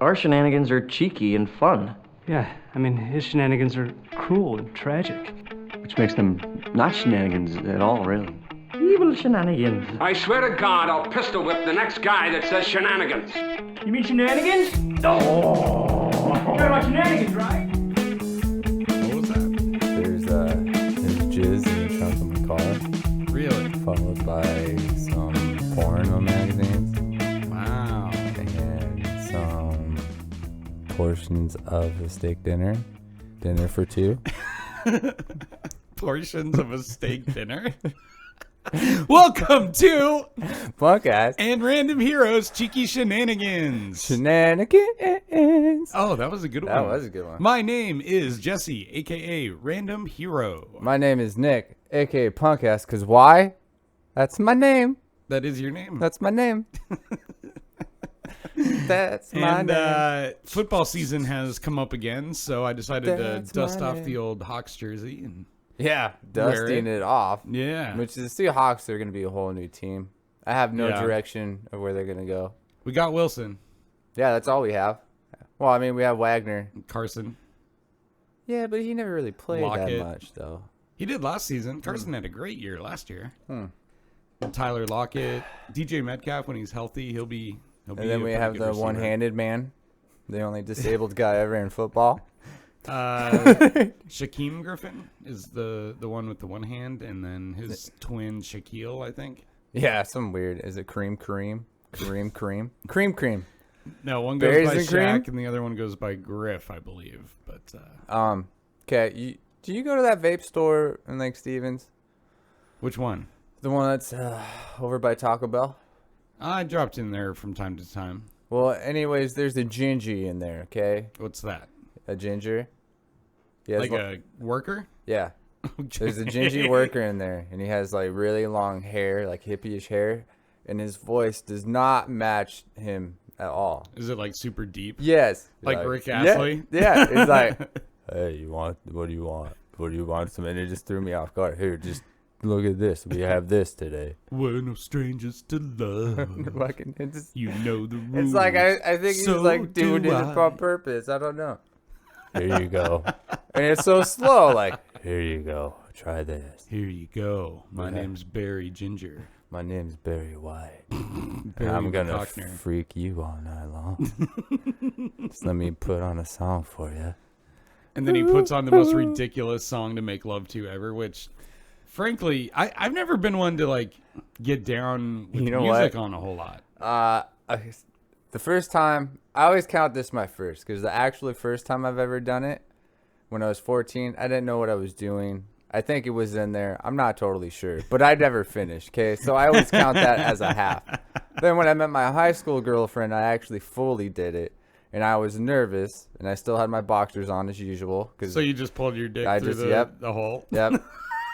our shenanigans are cheeky and fun. Yeah, I mean, his shenanigans are cruel and tragic. Which makes them not shenanigans at all, really. Evil shenanigans. I swear to God, I'll pistol whip the next guy that says shenanigans. You mean shenanigans? Oh! You're talking about shenanigans, right? What was that? There's jizz in the trunk of my car. Really? Followed by some porn on magazines. Wow. And some portions of a steak dinner. Dinner for two. Portions of a steak dinner. Welcome to Punkass and Random Heroes Cheeky Shenanigans. Shenanigans. Oh, that was a good one. That was a good one. My name is Jesse, aka Random Hero. My name is Nick, aka Punkass, because why? That's my name. That is your name. That's my name. That's my name. Football season has come up again, so I decided That's to dust my off name. the old Hawks jersey and Dusting it off. yeah. Which the Seahawks are going to be a whole new team. I have no Yeah. direction of where they're going to go. We got Wilson, Yeah, that's all we have. Well, I mean, we have Wagner. Carson. Yeah, but he never really played Lockett. that much, though. He did last season. Carson had a great year last year. Hmm. Tyler Lockett, DJ Metcalf when he's healthy, he'll be. And then a we pretty have good the receiver. one-handed man, the only disabled guy ever in football. Shaquem Griffin is the one with the one hand, and then his twin Shaquille, I think. Yeah, some weird. Is it Kareem? Cream. No, one goes Berries by and cream? Shaq, and the other one goes by Griff, I believe. But Okay, do you go to that vape store in Lake Stevens? which one? The one that's over by Taco Bell? I dropped in there from time to time. Well, anyways, there's a gingy in there, okay? What's that? A ginger. Yeah, Like a worker? yeah. Okay. There's a gingy worker in there, and he has like really long hair, like hippie-ish hair, and his voice does not match him at all. Is it like super deep? Yes. Like Rick yeah, Astley? Yeah, it's like, hey, what do you want? What do you want? And it just threw me off guard. Here, just look at this. We have this today. We're no strangers to love. Fucking, You know the rules. it's like, I think he's So like doing do it I. on purpose. I don't know. Here you go. And it's so slow, like, here you go. Try this. Here you go. My Yeah. name's Barry Ginger. My name's Barry White. And Barry I'm gonna Cockner. freak you all night long. Just let me put on a song for you. And then he puts on the most ridiculous song to make love to ever, which, frankly, I've never been one to, like, get down with You know music what? on a whole lot. The first time, I always count this my first, because the actual first time I've ever done it, when I was 14, I didn't know what I was doing. I think it was in there. I'm not totally sure, but I never finished, okay? So I always count that as a half. Then when I met my high school girlfriend, I actually fully did it, and I was nervous, and I still had my boxers on as usual. So you just pulled your dick through the hole? Yep.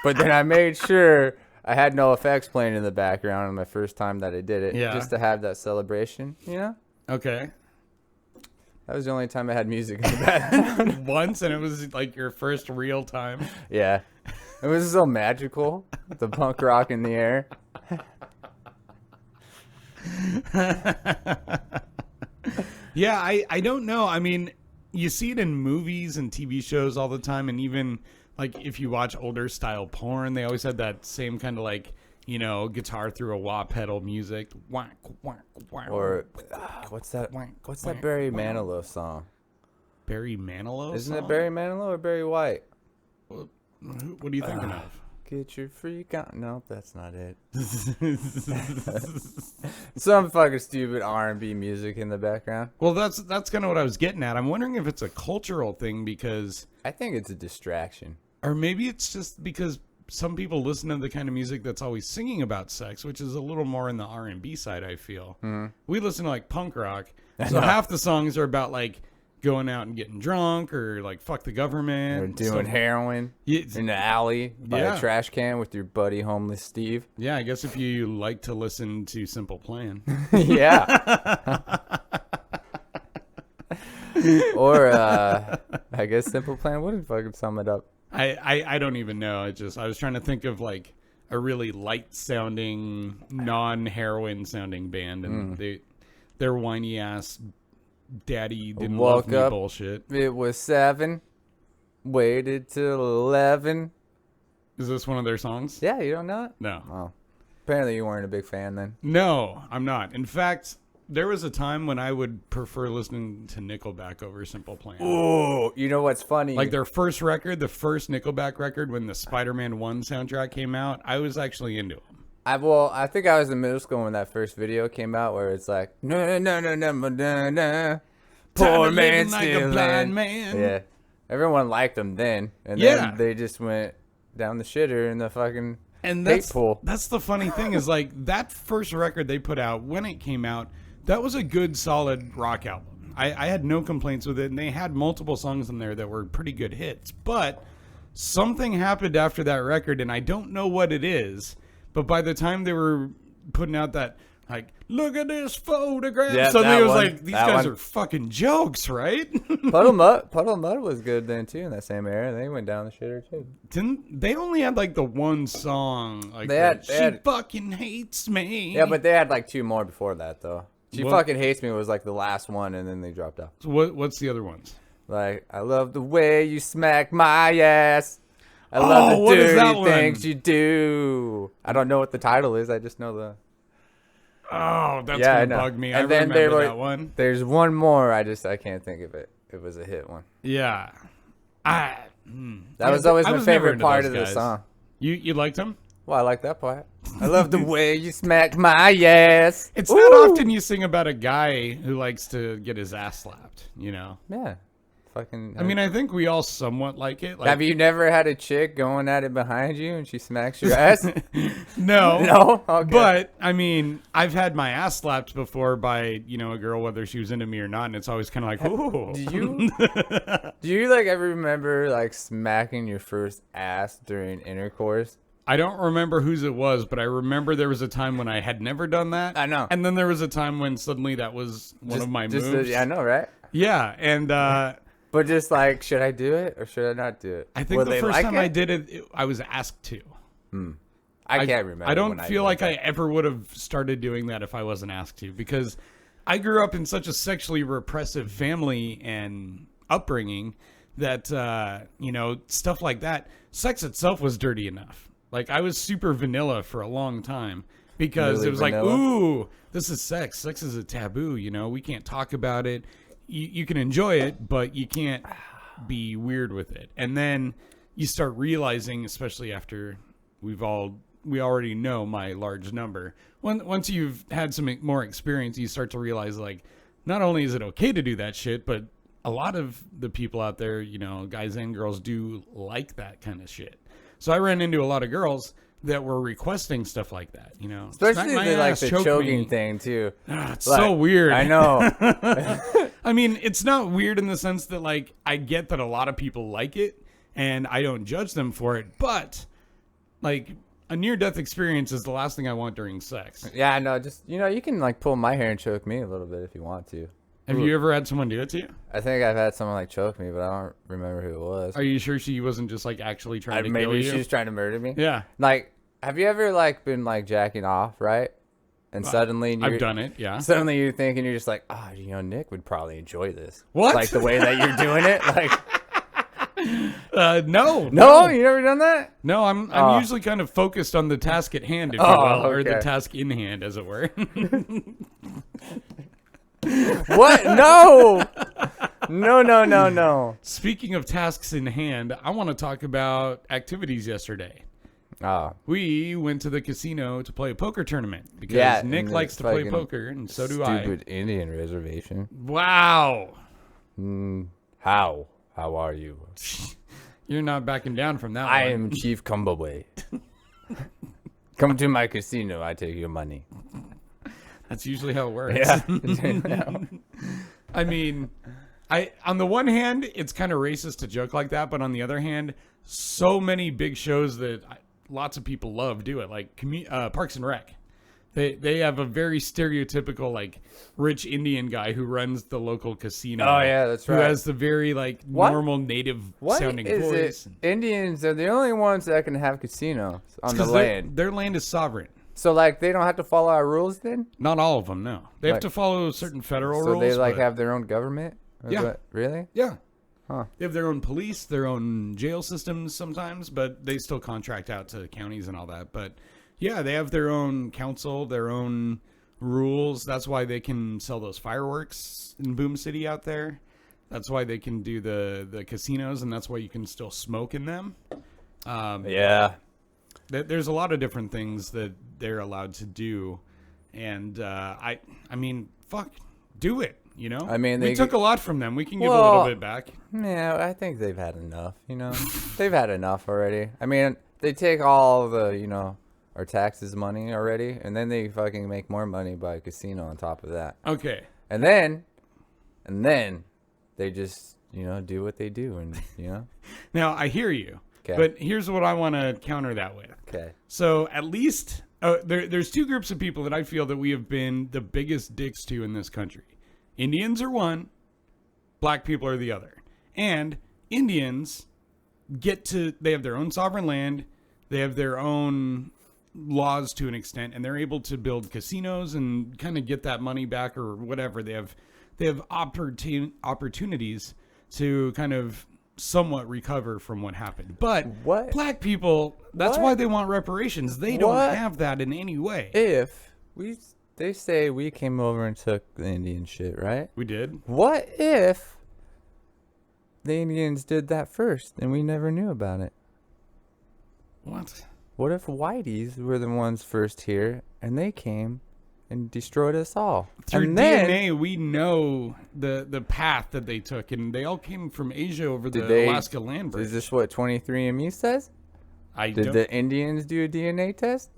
But then I made sure I had no effects playing in the background on my first time that I did it, Yeah. just to have that celebration, you know? Okay. That was the only time I had music in the background. Once, and it was, like, your first real time. Yeah. It was so magical. The punk rock in the air. Yeah, I don't know. I mean, you see it in movies and TV shows all the time, and even, like, if you watch older style porn, they always had that same kind of, like, you know, guitar through a wah pedal music. Whack, whack, whack. Or what's that? What's that Barry Manilow song? Barry Manilow? Isn't song? it Barry Manilow or Barry White? What are you thinking of? Get your freak on. Nope, that's not it. Some fucking stupid R&B music in the background. Well, that's kind of what I was getting at. I'm wondering if it's a cultural thing because, I think it's a distraction. or maybe it's just because some people listen to the kind of music that's always singing about sex, which is a little more in the R&B side, I feel. Mm-hmm. We listen to, like, punk rock, so half the songs are about, like, going out and getting drunk or, like, fuck the government. Or doing stuff. heroin Yeah, in the alley by Yeah. a trash can with your buddy homeless Steve. yeah, I guess if you like to listen to Simple Plan. Yeah. Or I guess Simple Plan wouldn't fucking sum it up. I don't even know. I was trying to think of, like, a really light sounding, non-heroin sounding band, and their whiny ass daddy didn't Woke love me up. bullshit. It was 7. Waited till 11. Is this one of their songs? Yeah, you don't know it? No. Oh. Apparently you weren't a big fan then. No, I'm not. In fact, there was a time when I would prefer listening to Nickelback over Simple Plan. Oh, you know what's funny? Like their first record, the first Nickelback record, when the Spider-Man 1 soundtrack came out, I was actually into them. I think I was in middle school when that first video came out where it's like, no, no, no, no, no, no, no. Poor man like a stealing. blind man. Yeah. Everyone liked them then. And Yeah. then they just went down the shitter in the fucking And hate pool. that's the funny thing is like that first record they put out, when it came out, that was a good, solid rock album. I had no complaints with it, and they had multiple songs in there that were pretty good hits. But something happened after that record, and I don't know what it is. But by the time they were putting out that, like, look at this photograph, Yeah, suddenly that it was one, like, these that guys one. are fucking jokes, right? Puddle of Mud was good then too in that same era. They went down the shitter too. Didn't they only had like the one song? Like, They had- she fucking hates me. Yeah, but they had like 2 more before that though. She What? fucking hates me was like the last one, and then they dropped out. So what's the other ones? Like, I love the way you smack my ass. I love the what is that dirty one? things you do. I don't know what the title is. I just know the. Oh, that's Yeah, I gonna know. bug me. And I then remember there were- that one. There's one more. I can't think of it. It was a hit one. Yeah, That was always I my was never favorite into part those of the guys. song. You liked them? Well, I like that part. I love the way you smack my ass. It's Ooh. not often you sing about a guy who likes to get his ass slapped. You know. Yeah. Fucking. I mean, I think we all somewhat like it. Like, have you never had a chick going at it behind you and she smacks your ass? No. No? Okay. But I mean, I've had my ass slapped before by a girl, whether she was into me or not, and it's always kind of like, ooh. Do you like ever remember like smacking your first ass during intercourse? I don't remember whose it was, but I remember there was a time when I had never done that. I know. And then there was a time when suddenly that was one of my moves. I know, right? Yeah, and But just like, should I do it or should I not do it? I think Will the they first like time it? I did it, I was asked to. I can't remember. I don't when feel did like that. I ever would have started doing that if I wasn't asked to, because I grew up in such a sexually repressive family and upbringing that, stuff like that, sex itself was dirty enough. Like, I was super vanilla for a long time because Really it was vanilla? like, ooh, this is sex. Sex is a taboo, we can't talk about it. You can enjoy it, but you can't be weird with it. And then you start realizing, especially after we already know my large number. Once you've had some more experience, you start to realize, like, not only is it okay to do that shit, but a lot of the people out there, guys and girls, do like that kind of shit. So I ran into a lot of girls that were requesting stuff like that, Especially Smack my the, like ass, the choke choking me. thing too. It's Like, so weird. I know. I mean, it's not weird in the sense that, like, I get that a lot of people like it, and I don't judge them for it, but, like, a near-death experience is the last thing I want during sex. Yeah, I know. Just you can like pull my hair and choke me a little bit if you want to. Have you ever had someone do it to you? I think I've had someone like choke me, but I don't remember who it was. Are you sure she wasn't just, like, actually trying to kill Maybe you? she was trying to murder me. Yeah. Like, have you ever like been like jacking off, right? And suddenly you're, I've done it, yeah. Suddenly you're thinking, you're just like, oh, Nick would probably enjoy this. What? Like the way that you're doing it, like. No. No, you never done that? No, I'm Oh. usually kind of focused on the task at hand, if you Oh, will, or the okay. task in hand, as it were. What? No. No. Speaking of tasks in hand, I want to talk about activities yesterday. Oh. We went to the casino to play a poker tournament because Yeah, Nick and likes it's to play fucking poker, and so do I. Stupid Indian reservation. Wow. How? How are you? You're not backing down from that I one. am Chief Cumbaway. Come to my casino. I take your money. That's usually how it works. Yeah. I mean, on the one hand, it's kind of racist to joke like that, but on the other hand, so many big shows that lots of people love do it, like Parks and Rec. They have a very stereotypical, like, rich Indian guy who runs the local casino. Oh, yeah, that's right. Who has the very, like, What? normal native What sounding is voice. it? Indians are the only ones that can have casinos on the 'Cause land. their land is sovereign. So like they don't have to follow our rules then? Not all of them, no. They have Like- to follow certain federal So rules. they like but- have their own government? Or Yeah. what? Really? Yeah. Huh. They have their own police, their own jail systems sometimes, but they still contract out to counties and all that. But yeah, they have their own council, their own rules. That's why they can sell those fireworks in Boom City out there. That's why they can do the casinos, and that's why you can still smoke in them. Yeah. There's a lot of different things that they're allowed to do, and I mean, fuck, do it. You know, I mean, we they took a lot from them. We can give a Well, little bit back. Yeah, I think they've had enough, you know. They've had enough already. I mean, they take all the, you know, our taxes money already, and then they fucking make more money by a casino on top of that. Okay. And then they just, you know, do what they do, and, you know. Now, I hear you, 'Kay. but here's what I want to counter that with. Okay. So at least there's two groups of people that I feel that we have been the biggest dicks to in this country. Indians are one, black people are the other. And Indians they have their own sovereign land, they have their own laws to an extent, and they're able to build casinos and kind of get that money back or whatever. They have opportunities to kind of somewhat recover from what happened. But What? black people, that's What? why they want reparations. They don't What? have that in any way. They say we came over and took the Indian shit, right? We did. What if the Indians did that first and we never knew about it? What? What if whiteys were the ones first here and they came and destroyed us all? Through and then, DNA, we know the path that they took, and they all came from Asia over the Did they- Alaska land bridge. is this what 23andMe says? I Did don't, the Indians do a DNA test?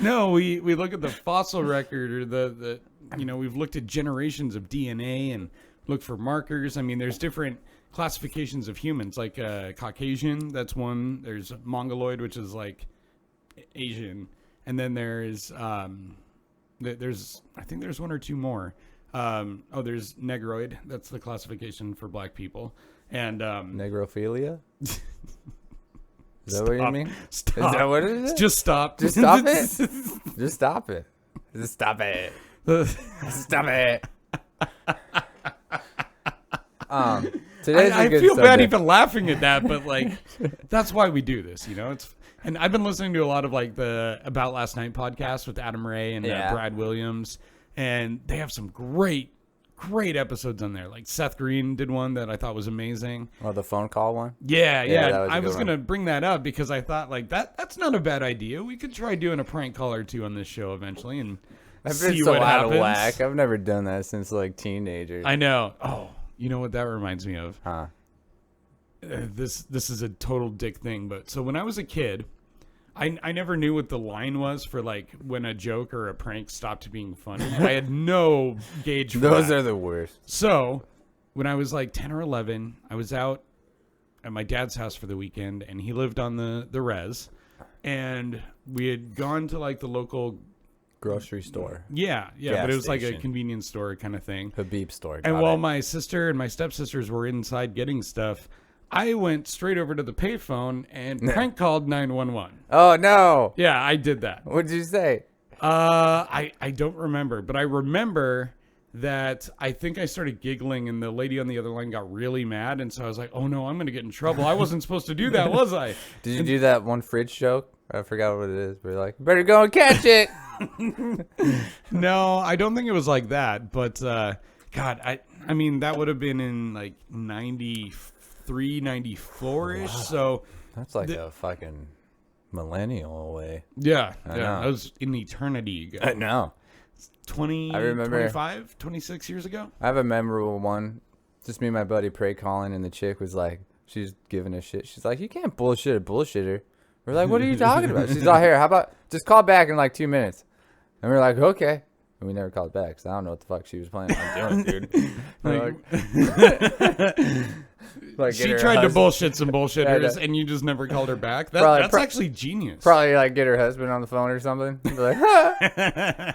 no, we look at the fossil record or the we've looked at generations of DNA and looked for markers. I mean, there's different classifications of humans, like Caucasian, that's one. There's Mongoloid, which is like Asian, and then there's I think there's one or two more. There's Negroid. That's the classification for black people. And Negrophilia? Is that what you mean? Stop. Is that what it is? Just stop. Just stop it. Just stop it. Just stop it. Stop it. Today's a I good feel bad subject. even laughing at that, but like that's why we do this, you know. And I've been listening to a lot of like the About Last Night podcast with Adam Ray and Yeah. Brad Williams, and they have some great episodes on there. Like Seth Green did one that I thought was amazing. Oh, the phone call one? Yeah. that was a I good was one. gonna bring that up because I thought like that's not a bad idea. We could try doing a prank call or two on this show eventually and I've see been so what out happens. of whack. I've never done that since like teenager. I know. Oh, you know what that reminds me of? Huh. This is a total dick thing, but so when I was a kid, I never knew what the line was for like when a joke or a prank stopped being funny. I had no gauge for Those that. are the worst. So when I was like 10 or 11, I was out at my dad's house for the weekend, and he lived on the res, and we had gone to like the local Grocery store. yeah, Gas but it was like a station. convenience store kind of thing. Habib store. And got while it. my sister and my stepsisters were inside getting stuff, I went straight over to the payphone and prank called 911. Oh, no. Yeah, I did that. What'd you say? I don't remember, but I remember that I think I started giggling and the lady on the other line got really mad, and so I was like, oh no, I'm going to get in trouble. I wasn't supposed to do that, was I? Did you do that one fridge joke? I forgot what it is. But you're like, better go and catch it. No, I don't think it was like that, but God, I mean, that would have been in like 93, 94-ish, so That's like a fucking millennial away. yeah, I yeah, know. that was in eternity ago. I know. 20, I remember- 25, 26 years ago? I have a memorable one. Just me and my buddy prank calling, and the chick was like, she's giving us shit. She's like, you can't bullshit a bullshitter. We're like, what are you talking about? She's like, here, how about just call back in like 2 minutes? And we're like, okay. And we never called back, so I don't know what the fuck she was planning on doing, dude. Like, She get her tried to husband- bullshit some bullshitters, Yeah, and you just never called her back. Probably- That's actually genius. Probably like get her husband on the phone or something. Be like, "Ah."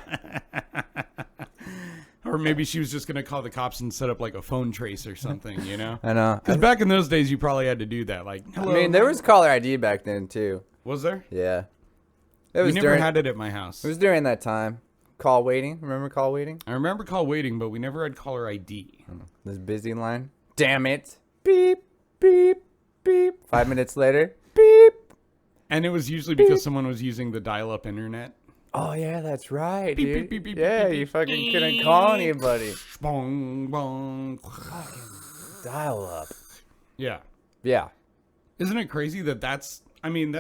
Or maybe she was just going to call the cops and set up like a phone trace or something, you know? I know. Because back in those days, you probably had to do that. Like, I hello. mean, there was caller ID back then too. Was there? Yeah. We never had it at my house. It was during that time. Call waiting. Remember call waiting? I remember call waiting, but we never had caller ID. This busy line. Damn it. Beep, beep, beep. 5 minutes later. Beep. And it was usually because someone was using the dial-up internet. Oh, yeah, that's right, Beep, dude. beep, beep, beep, yeah, beep, you beep. fucking couldn't call anybody. Bong, bong. Dial up. Yeah. Yeah. Isn't it crazy that that's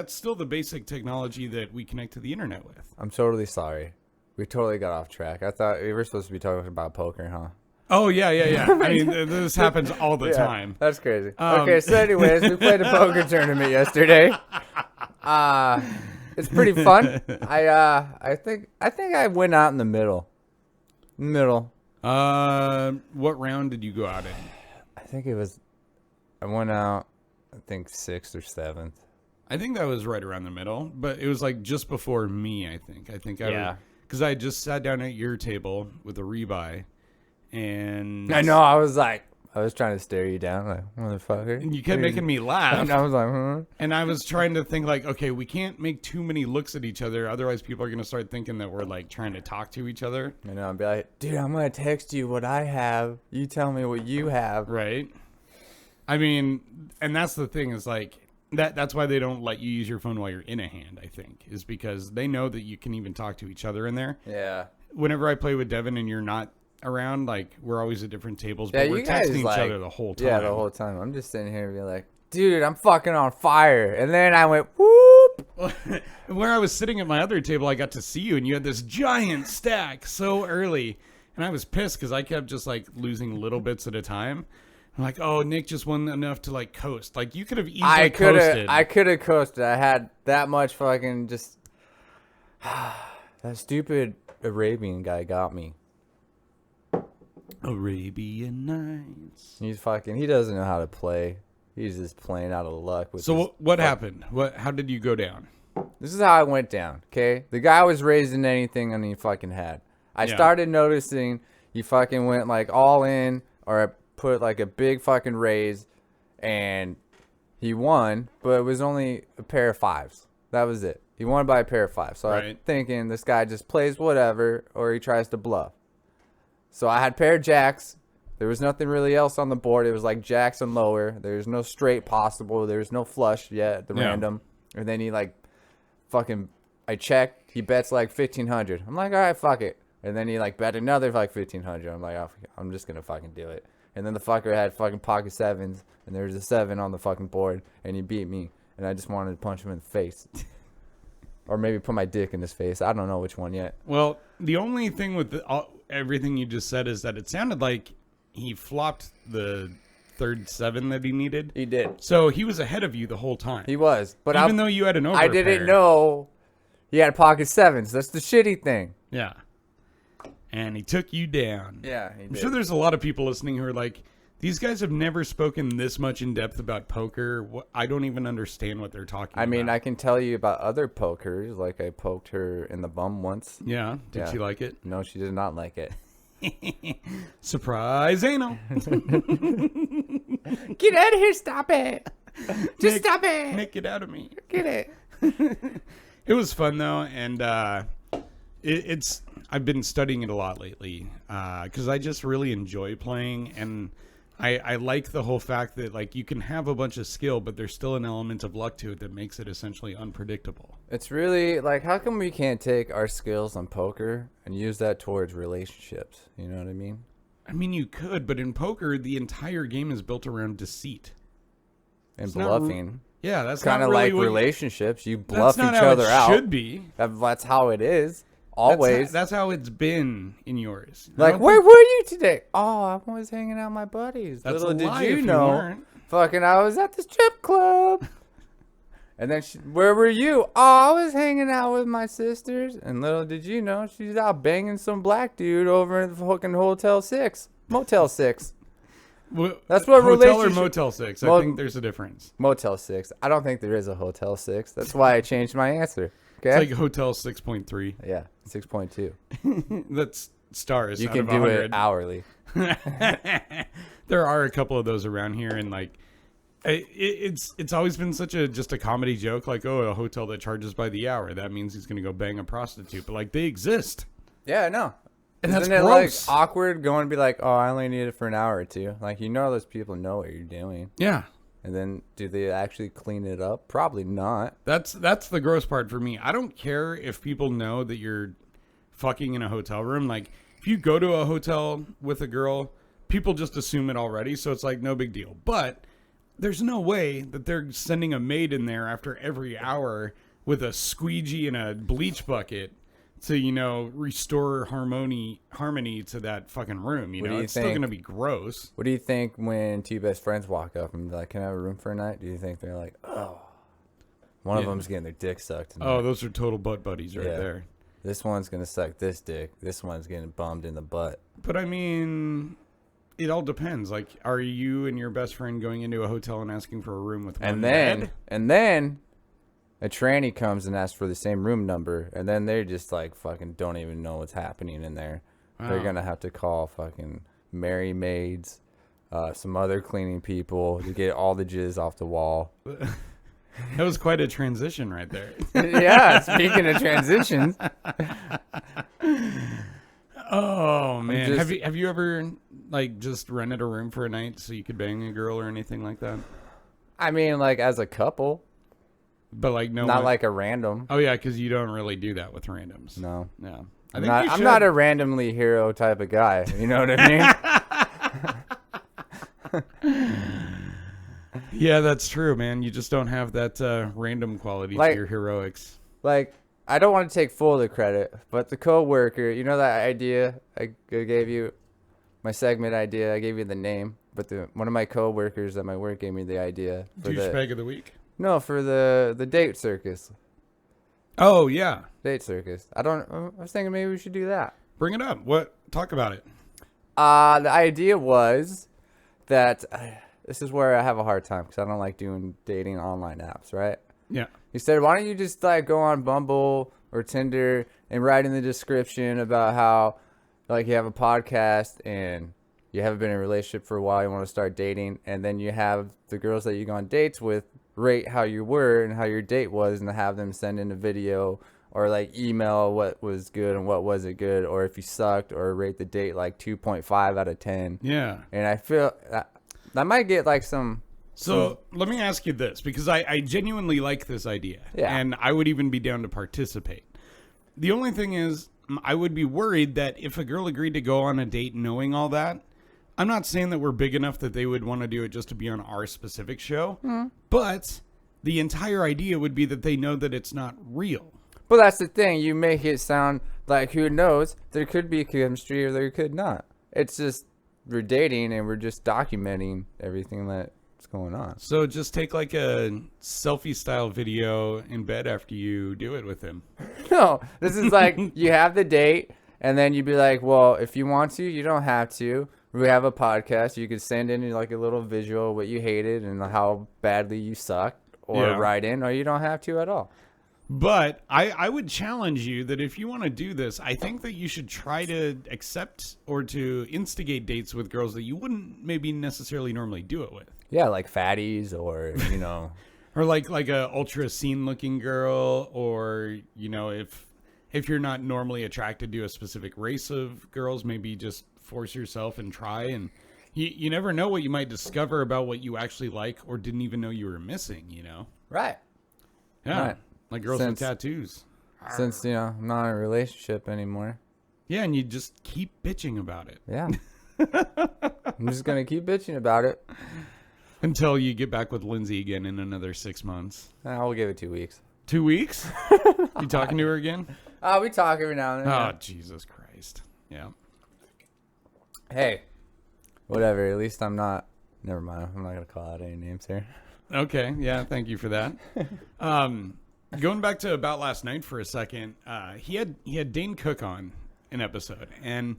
still the basic technology that we connect to the internet with? I'm totally sorry. We totally got off track. I thought we were supposed to be talking about poker, huh? Oh, yeah. I mean, this happens all the time. That's crazy. Okay, so anyways, we played a poker tournament yesterday. It's pretty fun. I think I went out in the middle. What round did you go out in? I went out, I think 6th or 7th. I think that was right around the middle, but it was like just before me, I think. Because I just sat down at your table with a rebuy, and I know, I was trying to stare you down, like, motherfucker. And you kept making me laugh. And I was like, huh? And I was trying to think, like, okay, we can't make too many looks at each other, otherwise people are going to start thinking that we're, like, trying to talk to each other. I know, I'd be like, dude, I'm going to text you what I have. You tell me what you have. Right. I mean, and that's the thing is, like, that's why they don't let you use your phone while you're in a hand, I think, is because they know that you can even talk to each other in there. Yeah. Whenever I play with Devin and you're not around, like, we're always at different tables, but we're texting each other the whole time. Yeah, the whole time. I'm just sitting here and be like, dude, I'm fucking on fire. And then I went, whoop. Where I was sitting at my other table, I got to see you, and you had this giant stack so early. And I was pissed because I kept just, like, losing little bits at a time. I'm like, oh, Nick just won enough to, like, coast. Like, you could have easily coasted. I could have coasted. I had that much fucking just... that stupid Arabian guy got me. Arabian Nights. He doesn't know how to play. He's just playing out of luck. So what happened? How did you go down? This is how I went down, okay? The guy was raising anything and he fucking had. I started noticing he fucking went, like, all in, or put, like, a big fucking raise, and he won, but it was only a pair of fives. That was it. He won by a pair of fives. So I'm thinking this guy just plays whatever, or he tries to bluff. So I had pair of jacks. There was nothing really else on the board. It was like jacks and lower. There's no straight possible. There's no flush yet, the random. And then he, like, fucking, I check. He bets like 1,500. I'm like, all right, fuck it. And then he, like, bet another like 1,500. I'm like, oh, I'm just gonna fucking do it. And then the fucker had fucking pocket sevens, and there was a 7 on the fucking board, and he beat me. And I just wanted to punch him in the face. Or maybe put my dick in his face. I don't know which one yet. Well, the only thing with everything you just said is that it sounded like he flopped the third 7 that he needed. He did. So he was ahead of you the whole time. He was. But even though you had an over I didn't know he had pocket sevens. That's the shitty thing. Yeah. And he took you down. Yeah, he did. I'm sure there's a lot of people listening who are like, these guys have never spoken this much in depth about poker. I don't even understand what they're talking about. I mean, I can tell you about other pokers. Like, I poked her in the bum once. Yeah? Did she like it? No, she did not like it. Surprise, anal. Get out of here. Stop it. Just Nick, stop it. Nick, get out of me. Get it. It was fun, though, and I've been studying it a lot lately because I just really enjoy playing, and I like the whole fact that, like, you can have a bunch of skill, but there's still an element of luck to it that makes it essentially unpredictable. It's really, like, how come we can't take our skills on poker and use that towards relationships? You know what I mean? I mean, you could, but in poker, the entire game is built around deceit. And bluffing. Yeah, that's kind of really like relationships. You bluff each how other it out. Should be. That's how it is. Always. That's how it's been in yours. Like, where were you today? Oh, I was hanging out with my buddies. That's Little a lie did if you you know. weren't. Fucking, I was at the strip club. And then, where were you? Oh, I was hanging out with my sisters. And little did you know, she's out banging some black dude over in the fucking Hotel 6. Motel 6. That's what Hotel or Motel 6? I think there's a difference. Motel 6. I don't think there is a Hotel 6. That's why I changed my answer. Okay? It's like Hotel 6.3. Yeah, 6.2. That's stars. You out can of do 100. it hourly. There are a couple of those around here, and, like, It's always been such just a comedy joke, like, oh, a hotel that charges by the hour, that means he's gonna go bang a prostitute. But like, they exist. Yeah, I know. And that's Isn't it gross. like awkward going to be like, oh, I only need it for an hour or two? Like, those people know what you're doing. Yeah. And then do they actually clean it up? Probably not. That's the gross part for me. I don't care if people know that you're fucking in a hotel room. Like, if you go to a hotel with a girl, people just assume it already, so it's like no big deal. But there's no way that they're sending a maid in there after every hour with a squeegee and a bleach bucket to, restore harmony to that fucking room. It's still going to be gross. What do you think when two best friends walk up and be like, can I have a room for a night? Do you think they're like, oh, one of them's getting their dick sucked tonight. Oh, those are total butt buddies right there. This one's going to suck this dick. This one's getting bummed in the butt. But I mean, it all depends. Like, are you and your best friend going into a hotel and asking for a room with one bed? And then a tranny comes and asks for the same room number, and then they're just like fucking don't even know what's happening in there. Wow. They're gonna have to call fucking Mary maids, some other cleaning people to get all the jizz off the wall. That was quite a transition right there. Yeah, speaking of transitions. Oh man, have you ever like just rented a room for a night so you could bang a girl or anything like that? I mean, like as a couple. But like not like a random. Oh yeah, because you don't really do that with randoms. No. I'm not a randomly hero type of guy. You know what I mean? Yeah, that's true, man. You just don't have that random quality to your heroics. Like, I don't want to take full of the credit, but the coworker, that idea I gave you, my segment idea, I gave you the name, but one of my coworkers at my work gave me the idea. Douchebag of the week? No, for the date circus. Oh, yeah. Date circus. I was thinking maybe we should do that. Bring it up. Talk about it. The idea was that this is where I have a hard time because I don't like doing dating online apps, right? Yeah. He said, why don't you just like go on Bumble or Tinder and write in the description about how like you have a podcast and you haven't been in a relationship for a while, you want to start dating, and then you have the girls that you go on dates with rate how you were and how your date was, and have them send in a video or like email what was good and what wasn't good, or if you sucked, or rate the date like 2.5 out of 10. Yeah. And I feel that might get like some. So let me ask you this, because I genuinely like this idea. Yeah. And I would even be down to participate. The only thing is, I would be worried that if a girl agreed to go on a date knowing all that, I'm not saying that we're big enough that they would want to do it just to be on our specific show, but the entire idea would be that they know that it's not real. But that's the thing. You make it sound like, who knows, there could be chemistry or there could not. It's just we're dating and we're just documenting everything that's going on. So just take like a selfie style video in bed after you do it with him. No, this is like you have the date and then you'd be like, well, if you want to, you don't have to. We have a podcast. You could send in like a little visual what you hated and how badly you sucked, or write in, or you don't have to at all. But I would challenge you that if you want to do this, I think that you should try to accept or to instigate dates with girls that you wouldn't maybe necessarily normally do it with. Yeah, like fatties, or or like a ultra scene looking girl, or if you're not normally attracted to a specific race of girls, maybe just force yourself and try, and you never know what you might discover about what you actually like or didn't even know you were missing, Right. Yeah. Right. Like girls with tattoos. Since, I'm not in a relationship anymore. Yeah, and you just keep bitching about it. Yeah. I'm just going to keep bitching about it. Until you get back with Lindsay again in another 6 months. We'll give it 2 weeks. 2 weeks? You talking to her again? We talk every now and then. Oh, Jesus Christ. Yeah. Hey, whatever. At least I'm not. Never mind. I'm not going to call out any names here. Okay. Yeah. Thank you for that. Going back to About Last Night for a second, he had Dane Cook on an episode, and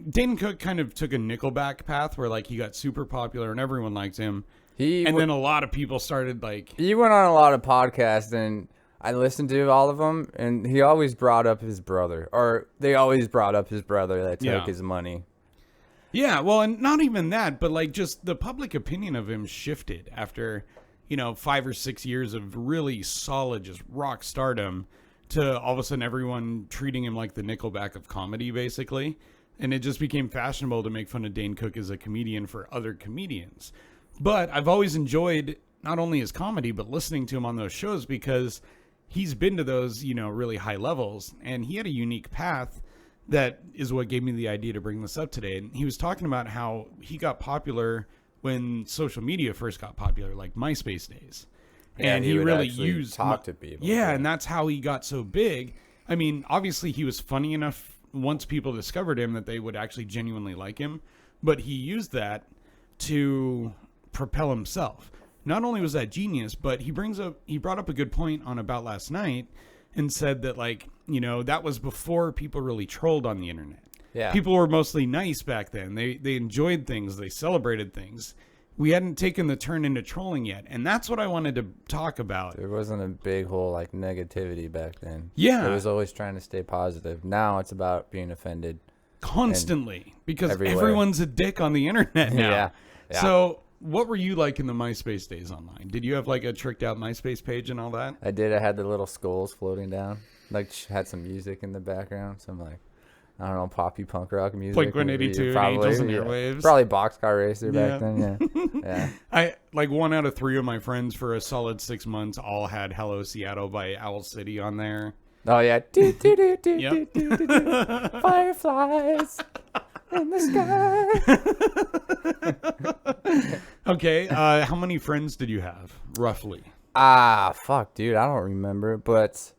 Dane Cook kind of took a Nickelback path where like he got super popular and everyone liked him. Then a lot of people started like. He went on a lot of podcasts, and I listened to all of them, and he always brought up his brother, or they always brought up his brother that took his money. Yeah, well, and not even that, but like just the public opinion of him shifted after, 5 or 6 years of really solid, just rock stardom, to all of a sudden everyone treating him like the Nickelback of comedy, basically. And it just became fashionable to make fun of Dane Cook as a comedian for other comedians. But I've always enjoyed not only his comedy, but listening to him on those shows because he's been to those, really high levels. And he had a unique path that is what gave me the idea to bring this up today. And he was talking about how he got popular when social media first got popular, like MySpace days. Yeah, and he really used talk to people. Yeah, and that's how he got so big. I mean, obviously he was funny enough once people discovered him that they would actually genuinely like him, but he used that to propel himself. Not only was that genius, but he brought up a good point on About Last Night and said that, like, that was before people really trolled on the internet. Yeah. People were mostly nice back then. They enjoyed things, they celebrated things. We hadn't taken the turn into trolling yet, and that's what I wanted to talk about. There wasn't a big whole like negativity back then. Yeah. It was always trying to stay positive. Now it's about being offended Constantly, because everywhere. everyone's a dick on the internet now. Yeah. So what were you like in the MySpace days online? Did you have like a tricked out MySpace page and all that? I did. I had the little skulls floating down. Like had some music in the background. Some like, I don't know, poppy punk rock music. Blink-182, Probably, Angels and Airwaves. Probably Boxcar Racer back then. Yeah. Yeah. I like 1 out of 3 of my friends for a solid 6 months all had Hello Seattle by Owl City on there. Oh yeah. Do, do, do, do, Yep. do, do, do, do. Fireflies in the sky. Okay, how many friends did you have, roughly? Fuck, dude. I don't remember, but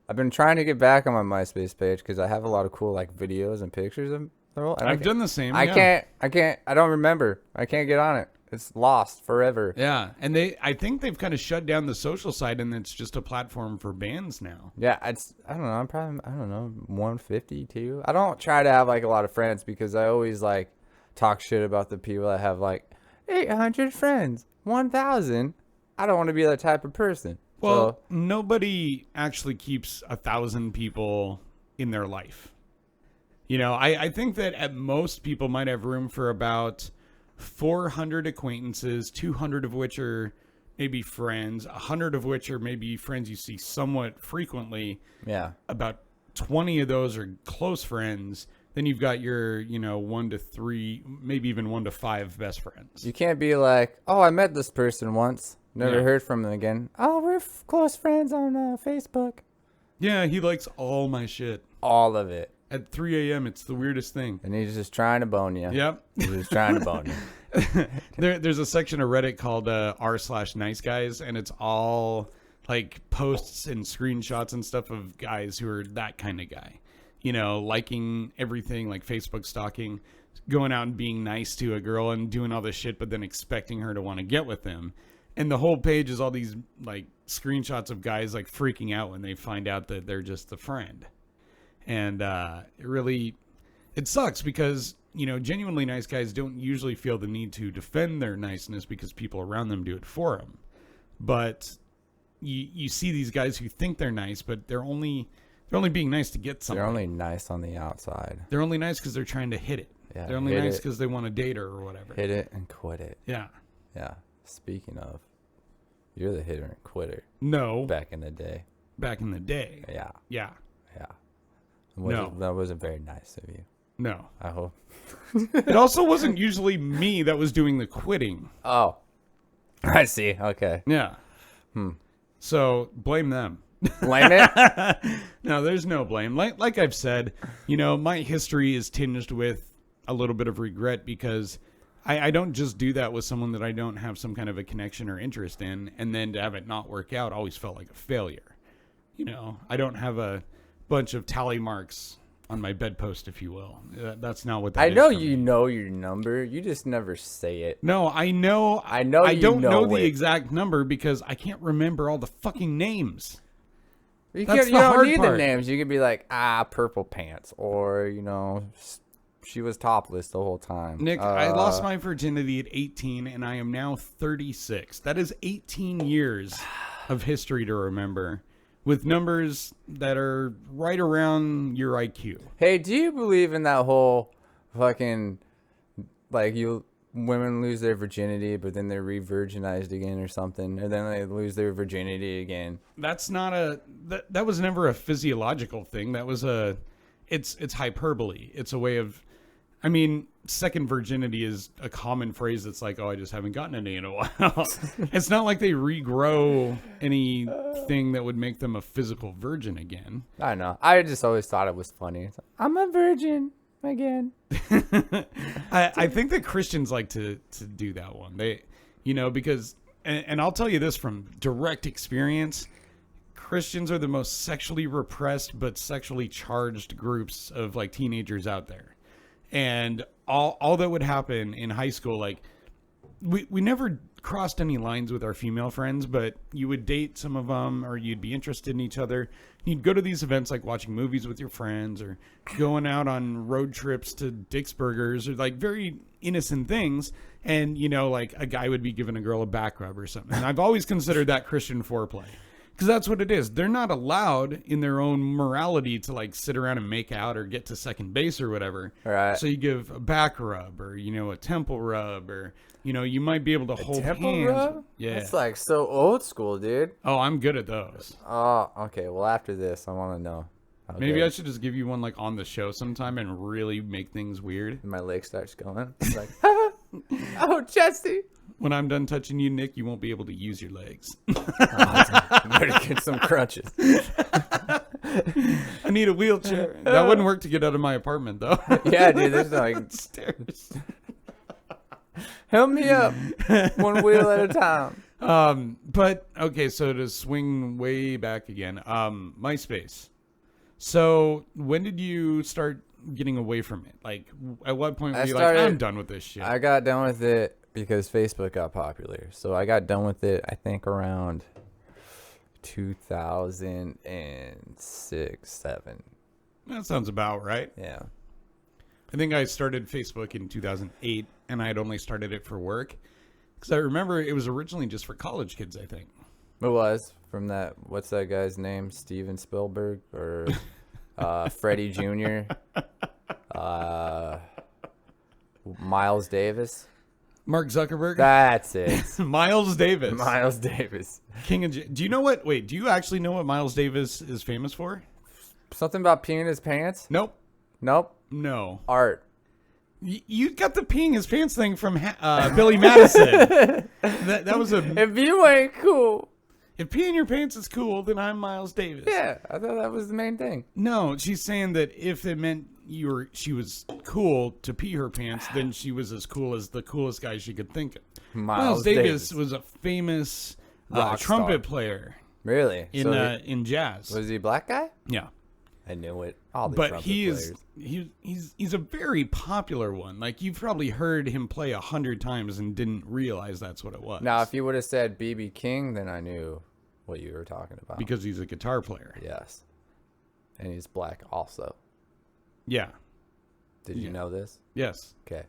I've been trying to get back on my MySpace page because I have a lot of cool like videos and pictures of them. I've done the same. I yeah. can't. I don't remember. I can't get on it. It's lost forever. Yeah, and I think they've kind of shut down the social side, and it's just a platform for bands now. Yeah, I don't know. I'm probably, I don't know, 152. I don't try to have like a lot of friends because I always like talk shit about the people that have like 800 friends, 1,000. I don't want to be that type of person. Well, nobody actually keeps 1,000 people in their life. I think that at most people might have room for about 400 acquaintances, 200 of which are maybe friends, 100 of which are maybe friends you see somewhat frequently. Yeah. About 20 of those are close friends. Then you've got your, 1 to 3, maybe even 1 to 5 best friends. You can't be like, oh, I met this person once, never heard from them again. Oh, we're close friends on Facebook. Yeah, he likes all my shit. All of it. At 3 a.m., it's the weirdest thing. And he's just trying to bone you. Yep. He's just trying to bone you. There's a section of Reddit called r/nice guys, and it's all like posts and screenshots and stuff of guys who are that kind of guy. Liking everything, like Facebook stalking, going out and being nice to a girl and doing all this shit, but then expecting her to want to get with them. And the whole page is all these like screenshots of guys like freaking out when they find out that they're just a friend. And it sucks because, genuinely nice guys don't usually feel the need to defend their niceness because people around them do it for them. But you see these guys who think they're nice, but they're only being nice to get something. They're only nice on the outside. They're only nice because they're trying to hit it. Yeah, they're only nice because they want to date her or whatever. Hit it and quit it. Yeah. Yeah. Speaking of, you're the hitter and quitter. No. Back in the day. Back in the day. Yeah. Yeah. Yeah. No. That wasn't very nice of you. No. I hope. It also wasn't usually me that was doing the quitting. Oh. I see. Okay. Yeah. So blame them. Blame it? No, there's no blame. Like I've said, my history is tinged with a little bit of regret because I don't just do that with someone that I don't have some kind of a connection or interest in, and then to have it not work out always felt like a failure. I don't have a bunch of tally marks on my bedpost, if you will. That's not what that I is know for you me. know your number. You just never say it. No, I know. I know I you don't know know the it. exact number because I can't remember all the fucking names. You, That's you the don't hard need part. the names. You could be like, purple pants. Or, she was topless the whole time. Nick, I lost my virginity at 18 and I am now 36. That is 18 years of history to remember with numbers that are right around your IQ. Hey, do you believe in that whole fucking like women lose their virginity, but then they're re-virginized again or something, and then they lose their virginity again. That's not that was never a physiological thing. That was it's hyperbole. It's a way of, I mean, second virginity is a common phrase that's like, oh, I just haven't gotten any in a while. It's not like they regrow anything that would make them a physical virgin again. I know. I just always thought it was funny. It's like, I'm a virgin again. I think that Christians like to do that one. They, because, and I'll tell you this from direct experience, Christians are the most sexually repressed but sexually charged groups of like teenagers out there. And all that would happen in high school, like we never crossed any lines with our female friends, but you would date some of them, or you'd be interested in each other. You'd go to these events like watching movies with your friends, or going out on road trips to Dick's Burgers, or like very innocent things. And, like a guy would be giving a girl a back rub or something. And I've always considered that Christian foreplay. Because that's what it is. They're not allowed in their own morality to like sit around and make out or get to second base or whatever. Right. So you give a back rub, or a temple rub, or you might be able to hold temple hands. rub? Yeah. It's like so old school, dude. Oh, I'm good at those. Oh, okay. Well, after this, I want to know. Maybe I should just give you one like on the show sometime and really make things weird. My leg starts going. It's like, oh, Jesse. When I'm done touching you, Nick, you won't be able to use your legs. I'm going to get some crutches. I need a wheelchair. That wouldn't work to get out of my apartment, though. Yeah, dude. There's like stairs. Help me up. One wheel at a time. But okay, so to swing way back again, MySpace. So when did you start getting away from it? Like, at what point were you like, I'm done with this shit? I got done with it because Facebook got popular. So I got done with it, I think, around 2006, 7. That sounds about right. Yeah. I think I started Facebook in 2008, and I had only started it for work. Because I remember it was originally just for college kids, I think. It was from that, what's that guy's name? Steven Spielberg or Freddie Jr.? Miles Davis? Mark Zuckerberg? That's it. Miles Davis. Miles Davis. King of... Do you know what... Wait, do you actually know what Miles Davis is famous for? Something about peeing his pants? Nope. Nope. No. Art. You got the peeing his pants thing from Billy Madison. That was a... If you ain't cool. If peeing your pants is cool, then I'm Miles Davis. Yeah, I thought that was the main thing. No, she's saying that if it meant she was cool to pee her pants, then she was as cool as the coolest guy she could think of. Miles Davis was a famous trumpet player. Really? In jazz. Was he a black guy? Yeah. I knew it. All the but trumpet he's players. a very popular one. Like, you've probably heard him play 100 times and didn't realize that's what it was. Now, if you would have said B.B. King, then I knew what you were talking about. Because he's a guitar player. Yes. And he's black also. Yeah. Did you know this? Yes. Okay.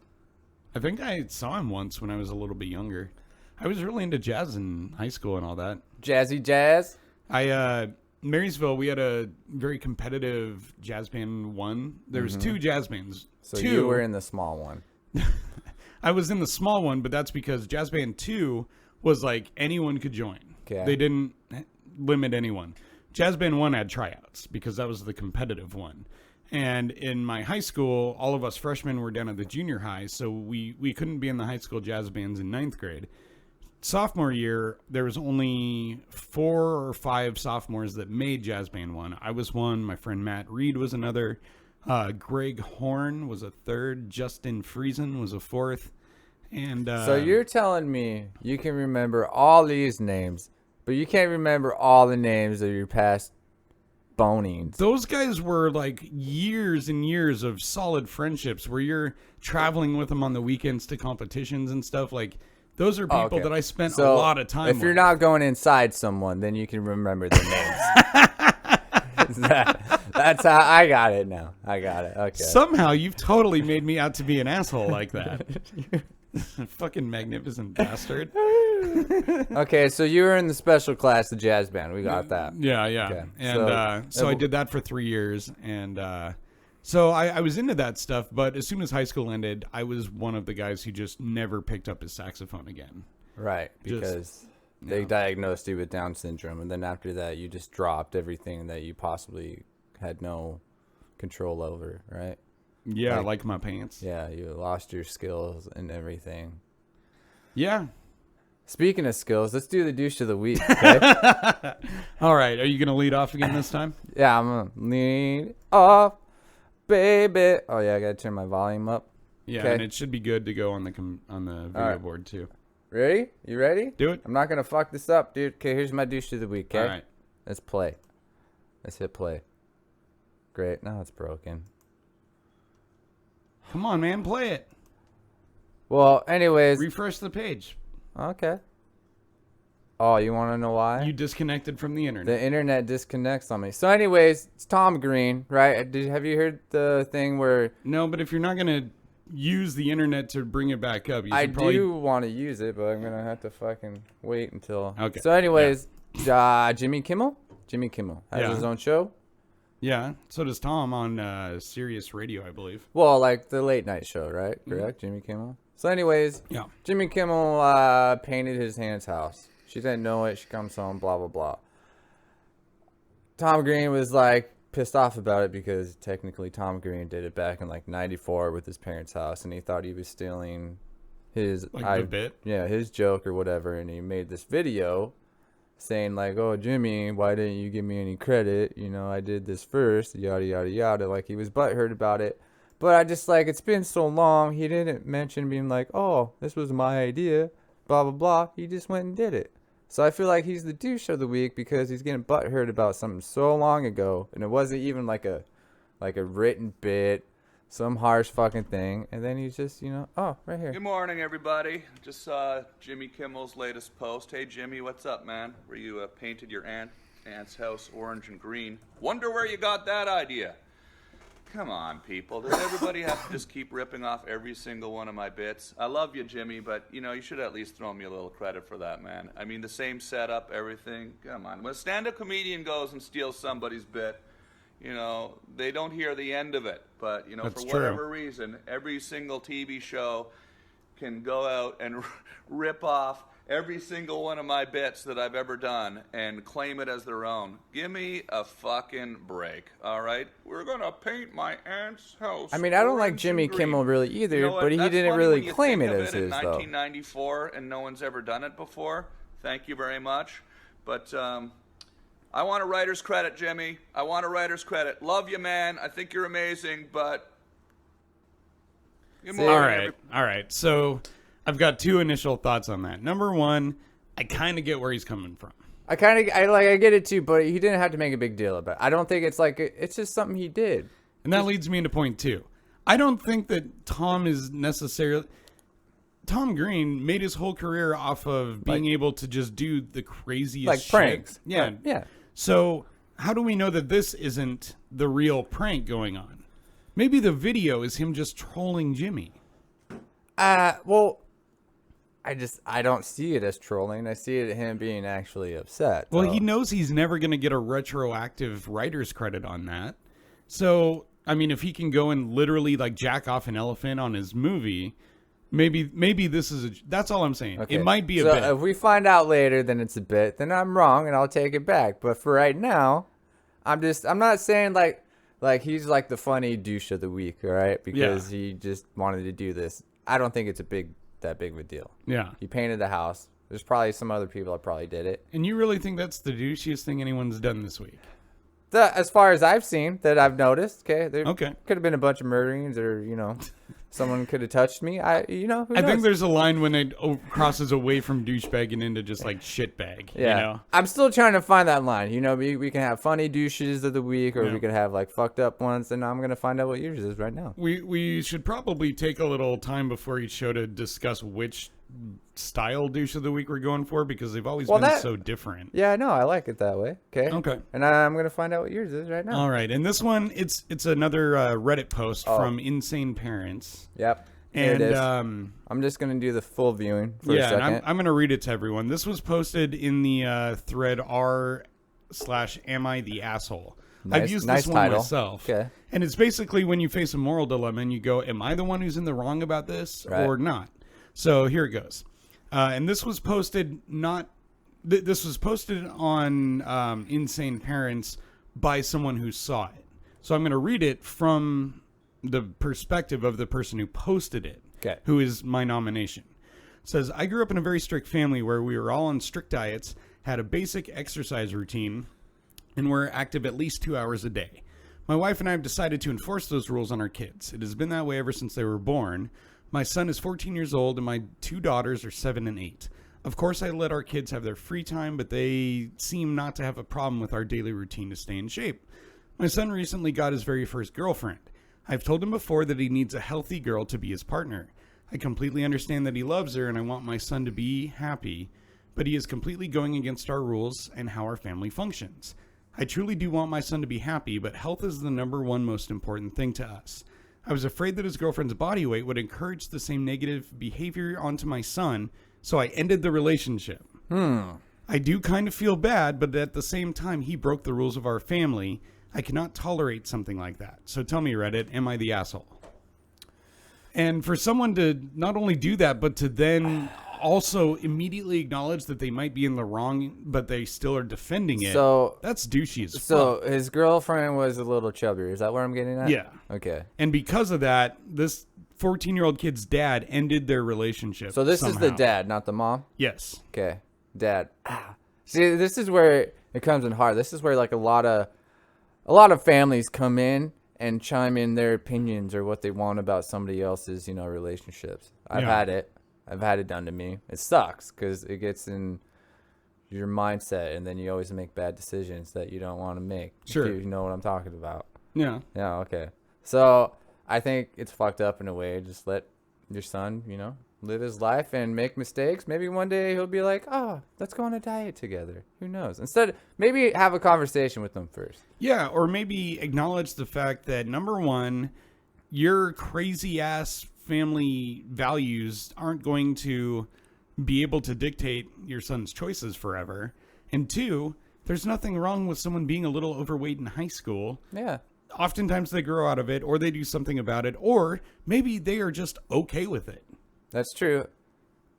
I think I saw him once when I was a little bit younger. I was really into jazz in high school and all that. Jazzy jazz? Marysville, we had a very competitive jazz band one. There was 2 jazz bands. So you were in the small one. I was in the small one, but that's because jazz band 2 was like anyone could join. Okay. They didn't limit anyone. Jazz band 1 had tryouts because that was the competitive one. And in my high school, all of us freshmen were down at the junior high, so we couldn't be in the high school jazz bands in 9th grade. Sophomore year, there was only 4 or 5 sophomores that made jazz band 1. I was one. My friend Matt Reed was another. Greg Horn was a 3rd. Justin Friesen was a 4th. And so you're telling me you can remember all these names, but you can't remember all the names of your past bonings. Those guys were like years and years of solid friendships where you're traveling with them on the weekends to competitions and stuff. Like, those are people that I spent a lot of time with. If you're not going inside someone, then you can remember their names. That's how I got it now. I got it. Okay. Somehow you've totally made me out to be an asshole like that. Fucking magnificent bastard. Okay, so you were in the special class, the jazz band. We got that. Yeah. Okay. And so I did that for 3 years, and So I was into that stuff, but as soon as high school ended, I was one of the guys who just never picked up his saxophone again. Right, because they diagnosed you with Down syndrome, and then after that, you just dropped everything that you possibly had no control over, right? Yeah, like my pants. Yeah, you lost your skills and everything. Yeah. Speaking of skills, let's do the douche of the week, okay? All right, are you going to lead off again this time? Yeah, I'm going to lead off, baby. Oh, yeah, I got to turn my volume up. Yeah, Okay. and it should be good to go on the video right. board, too. Ready? You ready? Do it. I'm not going to fuck this up, dude. Okay, here's my douche of the week, okay? All right. Let's play. Let's hit play. Great. Now it's broken. Come on, man, play it. Well, anyways. Refresh the page. Okay. Oh, you want to know why? You disconnected from the internet. The internet disconnects on me. So anyways, it's Tom Green, right? Have you heard the thing where... No, but if you're not going to use the internet to bring it back up, you should I probably... do want to use it, but I'm going to have to fucking wait until... Okay. So anyways, Jimmy Kimmel? Jimmy Kimmel has his own show. Yeah, so does Tom on Sirius Radio, I believe. Well, like the late night show, right? Correct? Jimmy Kimmel. So anyways, Yeah. Jimmy Kimmel painted his aunt's house. She didn't know it. She comes home, blah, blah, blah. Tom Green was like pissed off about it because technically Tom Green did it back in like 94 with his parents' house, and he thought he was stealing his Like the bit? Yeah, his joke or whatever, and he made this video saying like, "Oh, Jimmy, why didn't you give me any credit? You know, I did this first, yada, yada, yada." Like he was butthurt about it. But I just like, it's been so long. He didn't mention being like, "Oh, this was my idea, blah, blah, blah." He just went and did it. So I feel like he's the douche of the week because he's getting butthurt about something so long ago, and it wasn't even like a written bit, some harsh fucking thing, and then he's just, you know, oh, right here. Good morning, everybody. Just saw Jimmy Kimmel's latest post. Hey, Jimmy, what's up, man? Where you painted your aunt's house orange and green. Wonder where you got that idea. Come on, people. Does everybody have to just keep ripping off every single one of my bits? I love you, Jimmy, but, you know, you should at least throw me a little credit for that, man. I mean, the same setup, everything. Come on. When a stand-up comedian goes and steals somebody's bit, you know, they don't hear the end of it. But, you know, That's for true. whatever reason, every single TV show can go out and rip off every single one of my bits that I've ever done and claim it as their own. Give me a fucking break, all right? We're going to paint my aunt's house. I mean, I don't like orange Jimmy and green. Kimmel really either, You know what? but he That's didn't funny really when you claim think it of as in his, though. 1994, and no one's ever done it before. Thank you very much. But I want a writer's credit, Jimmy. I want a writer's credit. Love you, man. I think you're amazing, but... Good morning, All right. So I've got two initial thoughts on that. Number one, I kind of get where he's coming from. I get it too, but he didn't have to make a big deal about it. I don't think it's like, it's just something he did. And that leads me into point two. I don't think that Tom Green made his whole career off of being able to just do the craziest Like shit. pranks. Yeah. Yeah. So how do we know that this isn't the real prank going on? Maybe the video is him just trolling Jimmy. Well, I don't see it as trolling. I see it as him being actually upset. Well, so. he knows he's never going to get a retroactive writer's credit on that. So, I mean, if he can go and literally like jack off an elephant on his movie, maybe this is that's all I'm saying. Okay. It might be a so bit. if we find out later then it's a bit, then I'm wrong and I'll take it back. But for right now, I'm not saying like he's like the funny douche of the week, all right? Because he just wanted to do this. I don't think it's that big of a deal. Yeah. He painted the house. There's probably some other people that probably did it. And you really think that's the douchiest thing anyone's done this week? As far as I've seen, that I've noticed, okay? There Okay. could have been a bunch of murderings or, you know, someone could have touched me. I who think knows? there's a line when it crosses away from douchebag and into just like shitbag. Yeah. You know? I'm still trying to find that line. You know, we can have funny douches of the week or we could have like fucked up ones, and I'm going to find out what yours is right now. We should probably take a little time before each show to discuss which style douche of the week we're going for, because they've always been so different. Yeah, I know. I like it that way. Okay. Okay. And I'm going to find out what yours is right now. All right. And this one, it's another Reddit post from Insane Parents. Yep. And Here it is. I'm just going to do the full viewing for a second. and I'm going to read it to everyone. This was posted in the thread r/am I the asshole. I've used nice this one title. myself. Okay. And it's basically when you face a moral dilemma and you go, am I the one who's in the wrong about this or not? So here it goes. And this was posted this was posted on Insane Parents by someone who saw it. So I'm going to read it from the perspective of the person who posted it, who is my nomination. It says, I grew up in a very strict family where we were all on strict diets, had a basic exercise routine, and were active at least 2 hours a day. My wife and I have decided to enforce those rules on our kids. It has been that way ever since they were born. My son is 14 years old, and my 2 daughters are 7 and 8. Of course, I let our kids have their free time, but they seem not to have a problem with our daily routine to stay in shape. My son recently got his very first girlfriend. I've told him before that he needs a healthy girl to be his partner. I completely understand that he loves her, and I want my son to be happy, but he is completely going against our rules and how our family functions. I truly do want my son to be happy, but health is the number one most important thing to us. I was afraid that his girlfriend's body weight would encourage the same negative behavior onto my son, so I ended the relationship. I do kind of feel bad, but at the same time, he broke the rules of our family. I cannot tolerate something like that. So tell me, Reddit, am I the asshole? And for someone to not only do that, but to then also immediately acknowledge that they might be in the wrong, but they still are defending it. So that's douchey as fuck. So his girlfriend was a little chubbier. Is that what I'm getting at? Yeah. Okay. And because of that, this 14-year-old kid's dad ended their relationship. So this somehow. is the dad, not the mom? Yes. Okay. Dad. See, this is where it comes in hard. This is where like a lot of families come in and chime in their opinions or what they want about somebody else's, relationships. I've had it done to me. It sucks because it gets in your mindset, and then you always make bad decisions that you don't want to make. Sure. You know what I'm talking about. Yeah. Yeah, okay. So I think it's fucked up in a way. Just let your son, live his life and make mistakes. Maybe one day he'll be like, oh, let's go on a diet together. Who knows? Instead, maybe have a conversation with them first. Yeah, or maybe acknowledge the fact that, number one, your crazy-ass family values aren't going to be able to dictate your son's choices forever. And two, there's nothing wrong with someone being a little overweight in high school. Yeah. Oftentimes they grow out of it, or they do something about it, or maybe they are just okay with it. That's true.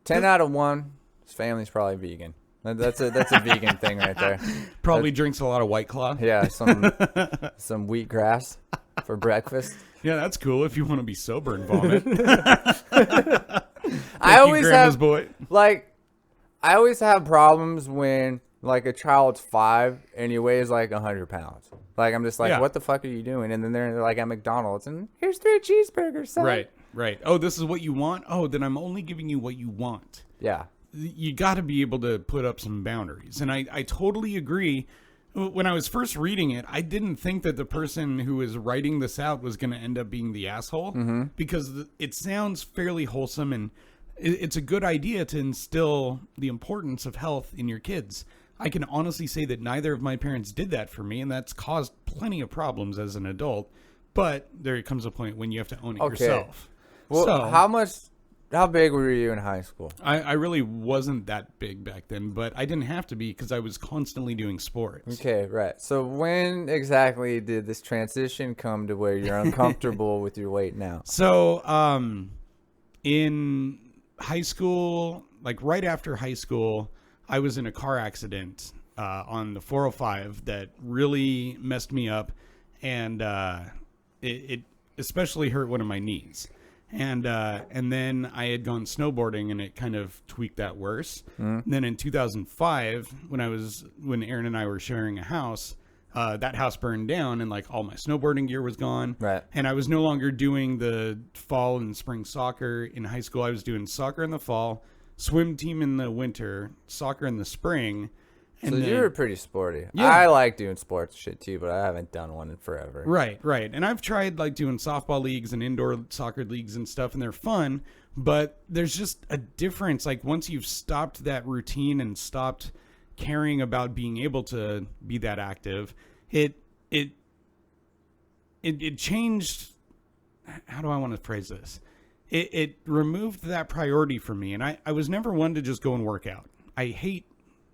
10 out of 1, his family's probably vegan. That's a vegan thing right there. Probably drinks a lot of White Claw. Yeah, some wheatgrass for breakfast. Yeah, that's cool if you want to be sober and vomit. I always Grandma's have boy. I always have problems when like a child's 5 and he weighs like 100 pounds. Like I'm just like, what the fuck are you doing? And then they're like at McDonald's and here's 3 cheeseburgers. Son. Right. Oh, this is what you want? Oh, then I'm only giving you what you want. Yeah. You got to be able to put up some boundaries. And I totally agree. When I was first reading it, I didn't think that the person who was writing this out was going to end up being the asshole, because it sounds fairly wholesome, and it's a good idea to instill the importance of health in your kids. I can honestly say that neither of my parents did that for me, and that's caused plenty of problems as an adult. But there comes a point when you have to own it yourself. Well, so, how big were you in high school? I really wasn't that big back then, but I didn't have to be because I was constantly doing sports. Okay, right. So when exactly did this transition come to where you're uncomfortable with your weight now? So in high school, like right after high school, I was in a car accident on the 405 that really messed me up, and it especially hurt one of my knees. And then I had gone snowboarding, and it kind of tweaked that worse. Then in 2005, when Aaron and I were sharing a house, that house burned down, and like all my snowboarding gear was gone. Right. And I was no longer doing the fall and spring soccer in high school. I was doing soccer in the fall, swim team in the winter, soccer in the spring. And so then, you were pretty sporty. Yeah. I like doing sports shit too, but I haven't done one in forever. Right. And I've tried like doing softball leagues and indoor soccer leagues and stuff, and they're fun, but there's just a difference. Like once you've stopped that routine and stopped caring about being able to be that active, it changed. How do I want to phrase this? It removed that priority from me, and I was never one to just go and work out. I hate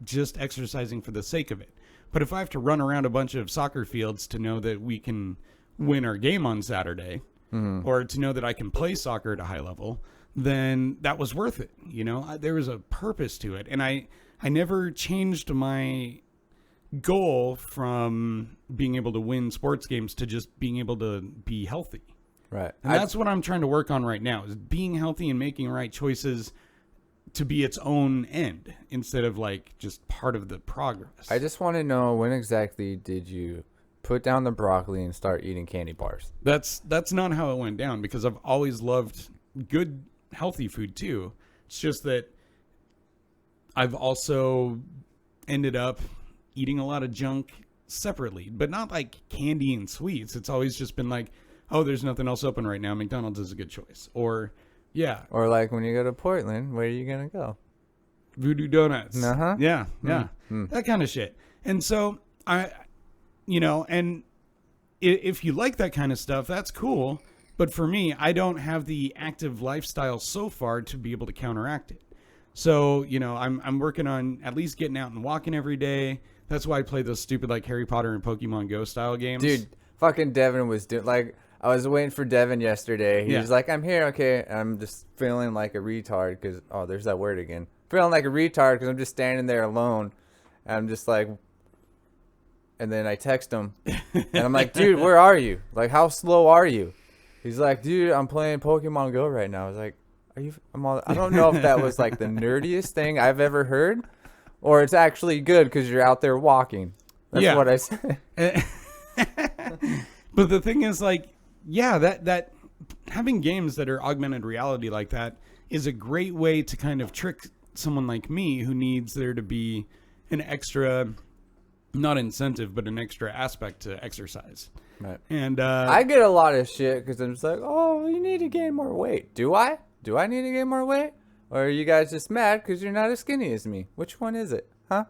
just exercising for the sake of it. But if I have to run around a bunch of soccer fields to know that we can win our game on Saturday, or to know that I can play soccer at a high level, then that was worth it. You know, there was a purpose to it. And I never changed my goal from being able to win sports games to just being able to be healthy. Right. And that's what I'm trying to work on right now, is being healthy and making right choices to be its own end instead of like just part of the progress. I just want to know, when exactly did you put down the broccoli and start eating candy bars? That's not how it went down, because I've always loved good, healthy food too. It's just that I've also ended up eating a lot of junk separately, but not like candy and sweets. It's always just been like, oh, there's nothing else open right now, McDonald's is a good choice. Or, yeah. Or like when you go to Portland, where are you going to go? Voodoo Donuts. Uh-huh. Yeah, yeah. That kind of shit. And so, and if you like that kind of stuff, that's cool. But for me, I don't have the active lifestyle so far to be able to counteract it. So, I'm working on at least getting out and walking every day. That's why I play those stupid like Harry Potter and Pokemon Go style games. Dude, fucking Devin was doing, like, I was waiting for Devin yesterday. He was like, I'm here, okay. And I'm just feeling like a retard because, oh, there's that word again. Feeling like a retard because I'm just standing there alone. And I'm just like, and then I text him. And I'm like, dude, where are you? Like, how slow are you? He's like, dude, I'm playing Pokemon Go right now. I was like, I don't know if that was like the nerdiest thing I've ever heard, or it's actually good because you're out there walking. That's what I said. But the thing is, like, yeah, that having games that are augmented reality like that is a great way to kind of trick someone like me who needs there to be an extra, not incentive, but an extra aspect to exercise. Right. And I get a lot of shit because I'm just like, oh, you need to gain more weight. Do I? Do I need to gain more weight? Or are you guys just mad because you're not as skinny as me? Which one is it? Huh?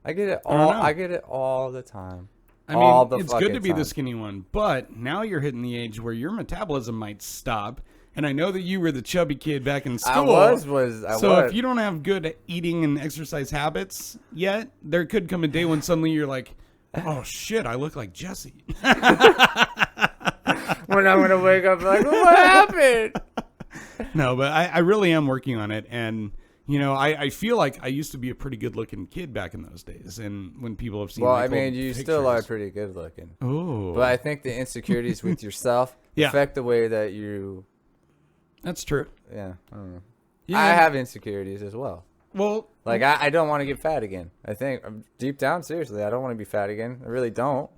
I get it all. I get it all the time. I mean, it's good to be the skinny one, but now you're hitting the age where your metabolism might stop. And I know that you were the chubby kid back in school. So if you don't have good eating and exercise habits yet, there could come a day when suddenly you're like, oh shit, I look like Jesse. When I'm going to wake up like, what happened? No, but I really am working on it. And, I feel like I used to be a pretty good looking kid back in those days. And when people have seen you still are pretty good looking. Oh. But I think the insecurities with yourself affect the way that you... That's true. Yeah, I don't know. Yeah. I have insecurities as well. Well, like I don't want to get fat again. I think deep down, seriously, I don't want to be fat again. I really don't.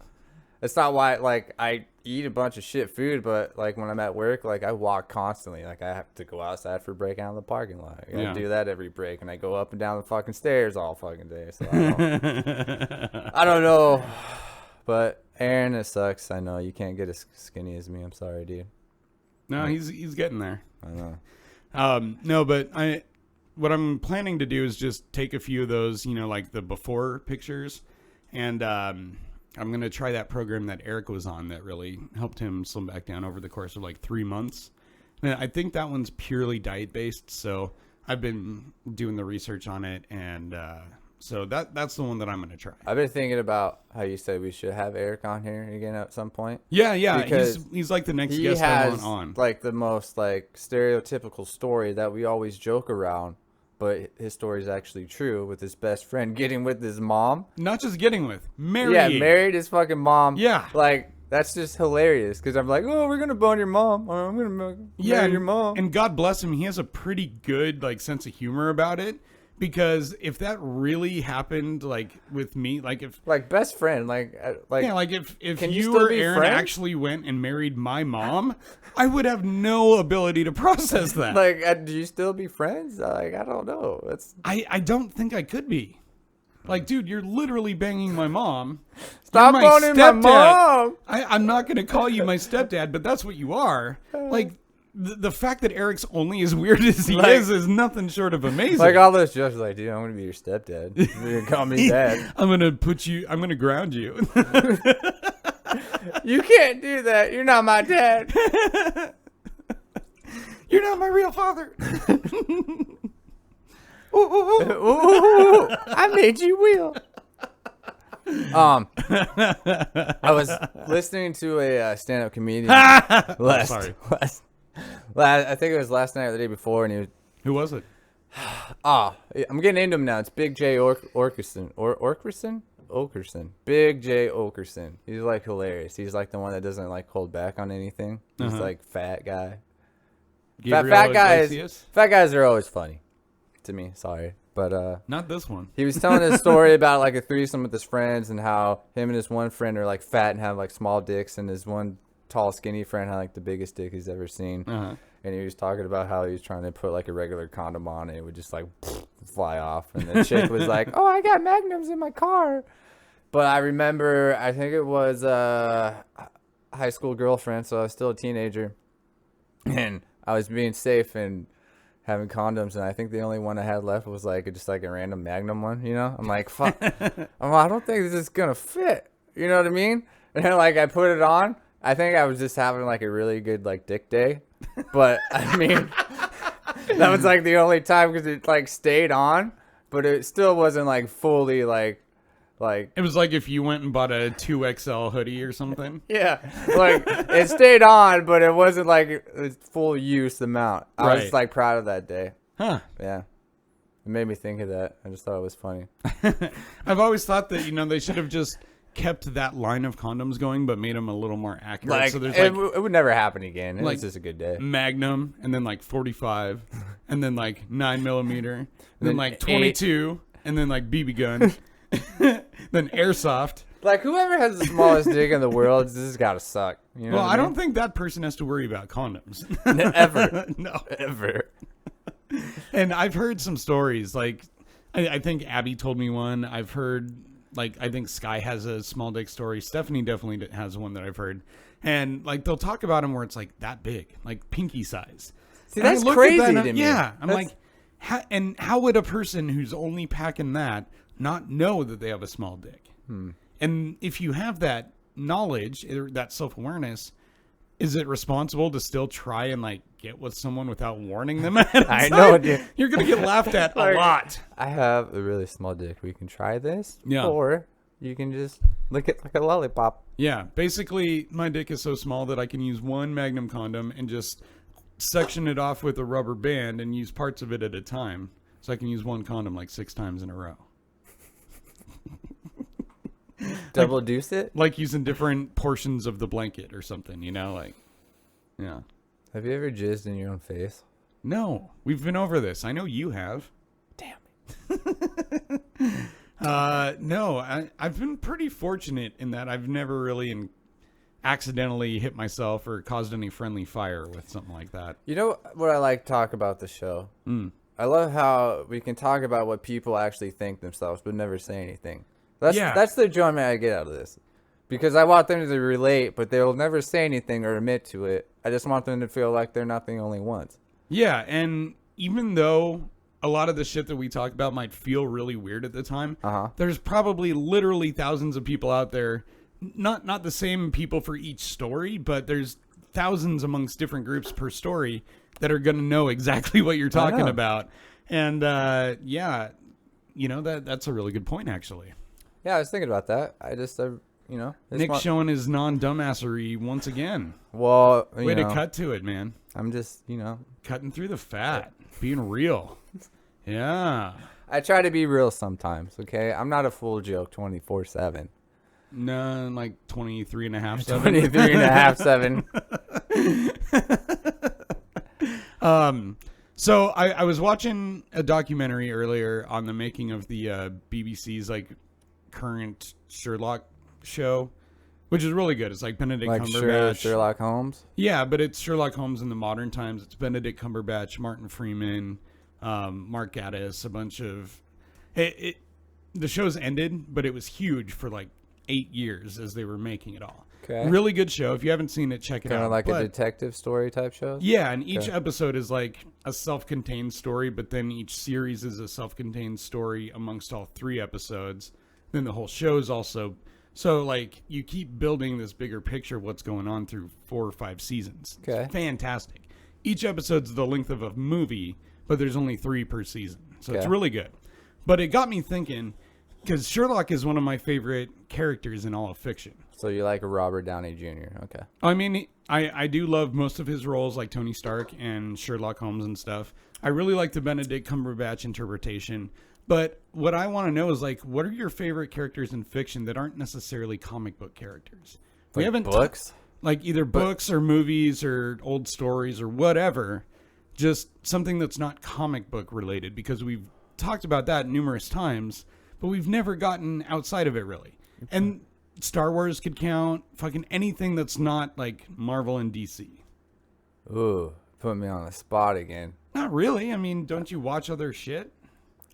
It's not why like I eat a bunch of shit food, but like when I'm at work, like I walk constantly. Like I have to go outside for a break out in the parking lot. I do that every break, and I go up and down the fucking stairs all fucking day. So I don't know. But Aaron, it sucks. I know you can't get as skinny as me. I'm sorry, dude. No, he's getting there. I know. No, but what I'm planning to do is just take a few of those, like the before pictures, and I'm going to try that program that Eric was on that really helped him slim back down over the course of like 3 months. And I think that one's purely diet based, so I've been doing the research on it, and so that's the one that I'm going to try. I've been thinking about how you said we should have Eric on here again at some point. Yeah. Because he's like the next guest I want on. Like the most like stereotypical story that we always joke around, but his story is actually true, with his best friend getting with his mom. Not just getting with, married. Yeah, married his fucking mom. Yeah. Like, that's just hilarious, because I'm like, oh, we're going to bone your mom. Or I'm going to marry your mom. And God bless him, he has a pretty good like sense of humor about it. Because if that really happened, like with me, like if like best friend, like if you or Aaron actually went and married my mom, I would have no ability to process that. Like, do you still be friends? Like, I don't know. I don't think I could be. Like, dude, you're literally banging my mom. Stop boning my mom. I'm not going to call you my stepdad, but that's what you are. Like. The fact that Eric's only as weird as he is nothing short of amazing. Like all those jokes, like, dude, I'm gonna be your stepdad. You're gonna call me dad. I'm gonna ground you. You can't do that. You're not my dad. You're not my real father. Ooh, I made you real. I was listening to a stand-up comedian I think it was last night or the day before, and he was, Who was it? I'm getting into him now. It's Big J Okerson. Big J Okerson. He's like hilarious. He's like the one that doesn't like hold back on anything. He's like fat guy. Fat guys are always funny to me. Sorry, but Not this one. he was telling his story about like a threesome with his friends and how him and his one friend are like fat and have like small dicks, and his one tall skinny friend had like the biggest dick he's ever seen. And he was talking about how he was trying to put like a regular condom on and it would just like fly off, and the chick was like, "Oh, I got magnums in my car." But I remember, I think it was a high school girlfriend, so I was still a teenager, and I was being safe and having condoms, and I think the only one I had left was like just like a random Magnum one, you know? I'm like, fuck. I don't think this is gonna fit. You know what I mean? And then like I put it on. I think I was just having like a really good like dick day, but I mean, that was like the only time because it like stayed on, but it still wasn't like fully like. It was like if you went and bought a 2XL hoodie or something. Yeah, like it stayed on, but it wasn't like its full use amount. I was like proud of that day. Huh. Yeah. It made me think of that. I just thought it was funny. I've always thought that, they should have just kept that line of condoms going, but made them a little more accurate. Like, so there's it would never happen again. It was just a good day. Magnum, and then like 45, and then like 9mm, and then like 22, and then like BB gun. Then airsoft. Like whoever has the smallest dick in the world, this has got to suck. You know Well, what I don't think that person has to worry about condoms. Ever. No. Ever. And I've heard some stories. Like, I think Abby told me one. I've heard, like, I think Sky has a small dick story. Stephanie definitely has one that I've heard. And, like, they'll talk about them where it's, like, that big. Like, pinky size. See, that's crazy to me. Yeah. I'm like, how would a person who's only packing that not know that they have a small dick? And if you have that knowledge, or that self-awareness, is it responsible to still try and like get with someone without warning them? I know, dude. You're gonna get laughed at a lot. I have a really small dick. We can try this, Yeah. or you can just lick it like a lollipop. Yeah, basically, my dick is so small that I can use one Magnum condom and just section it off with a rubber band and use parts of it at a time. So I can use one condom like 6 times in a row. Double deuce it? Like using different portions of the blanket or something, like, yeah. Have you ever jizzed in your own face? No, we've been over this. I know you have. Damn it. No, I've been pretty fortunate in that I've never really accidentally hit myself or caused any friendly fire with something like that. You know what I like to talk about the show? I love how we can talk about what people actually think themselves, but never say anything. That's the enjoyment I get out of this. Because I want them to relate, but they'll never say anything or admit to it. I just want them to feel like they're not the only ones. Yeah, and even though a lot of the shit that we talk about might feel really weird at the time, there's probably literally thousands of people out there, not the same people for each story, but there's thousands amongst different groups per story that are going to know exactly what you're talking about. And yeah, that's a really good point, actually. Yeah, I was thinking about that. I just, Nick showing his non-dumbassery once again. Well, way to cut to it, man. I'm just, cutting through the fat, being real. Yeah. I try to be real sometimes, okay? I'm not a full joke 24/7. No, like 23 and a half, 23 and a half, 7. So I was watching a documentary earlier on the making of the BBC's like current Sherlock show, which is really good. It's like Benedict Cumberbatch. Sherlock Holmes? Yeah, but it's Sherlock Holmes in the modern times. It's Benedict Cumberbatch, Martin Freeman, Mark Gatiss, a bunch of... The show's ended, but it was huge for like 8 years as they were making it all. Okay. Really good show. If you haven't seen it, check it out. Kind of like a detective story type show? Yeah, and each episode is like a self-contained story, but then each series is a self-contained story amongst all 3 episodes. Then the whole show is also... So, like, you keep building this bigger picture of what's going on through 4 or 5 seasons. Okay. It's fantastic. Each episode's the length of a movie, but there's only 3 per season. So it's really good. But it got me thinking, because Sherlock is one of my favorite characters in all of fiction. So you like a Robert Downey Jr. Okay. I mean, I do love most of his roles, like Tony Stark and Sherlock Holmes and stuff. I really like the Benedict Cumberbatch interpretation. But what I want to know is, like, what are your favorite characters in fiction that aren't necessarily comic book characters? We haven't books? Like either books or movies or old stories or whatever. Just something that's not comic book related, because we've talked about that numerous times, but we've never gotten outside of it really. And Star Wars could count, fucking anything that's not like Marvel and DC. Ooh, put me on the spot again. Not really. I mean, don't you watch other shit?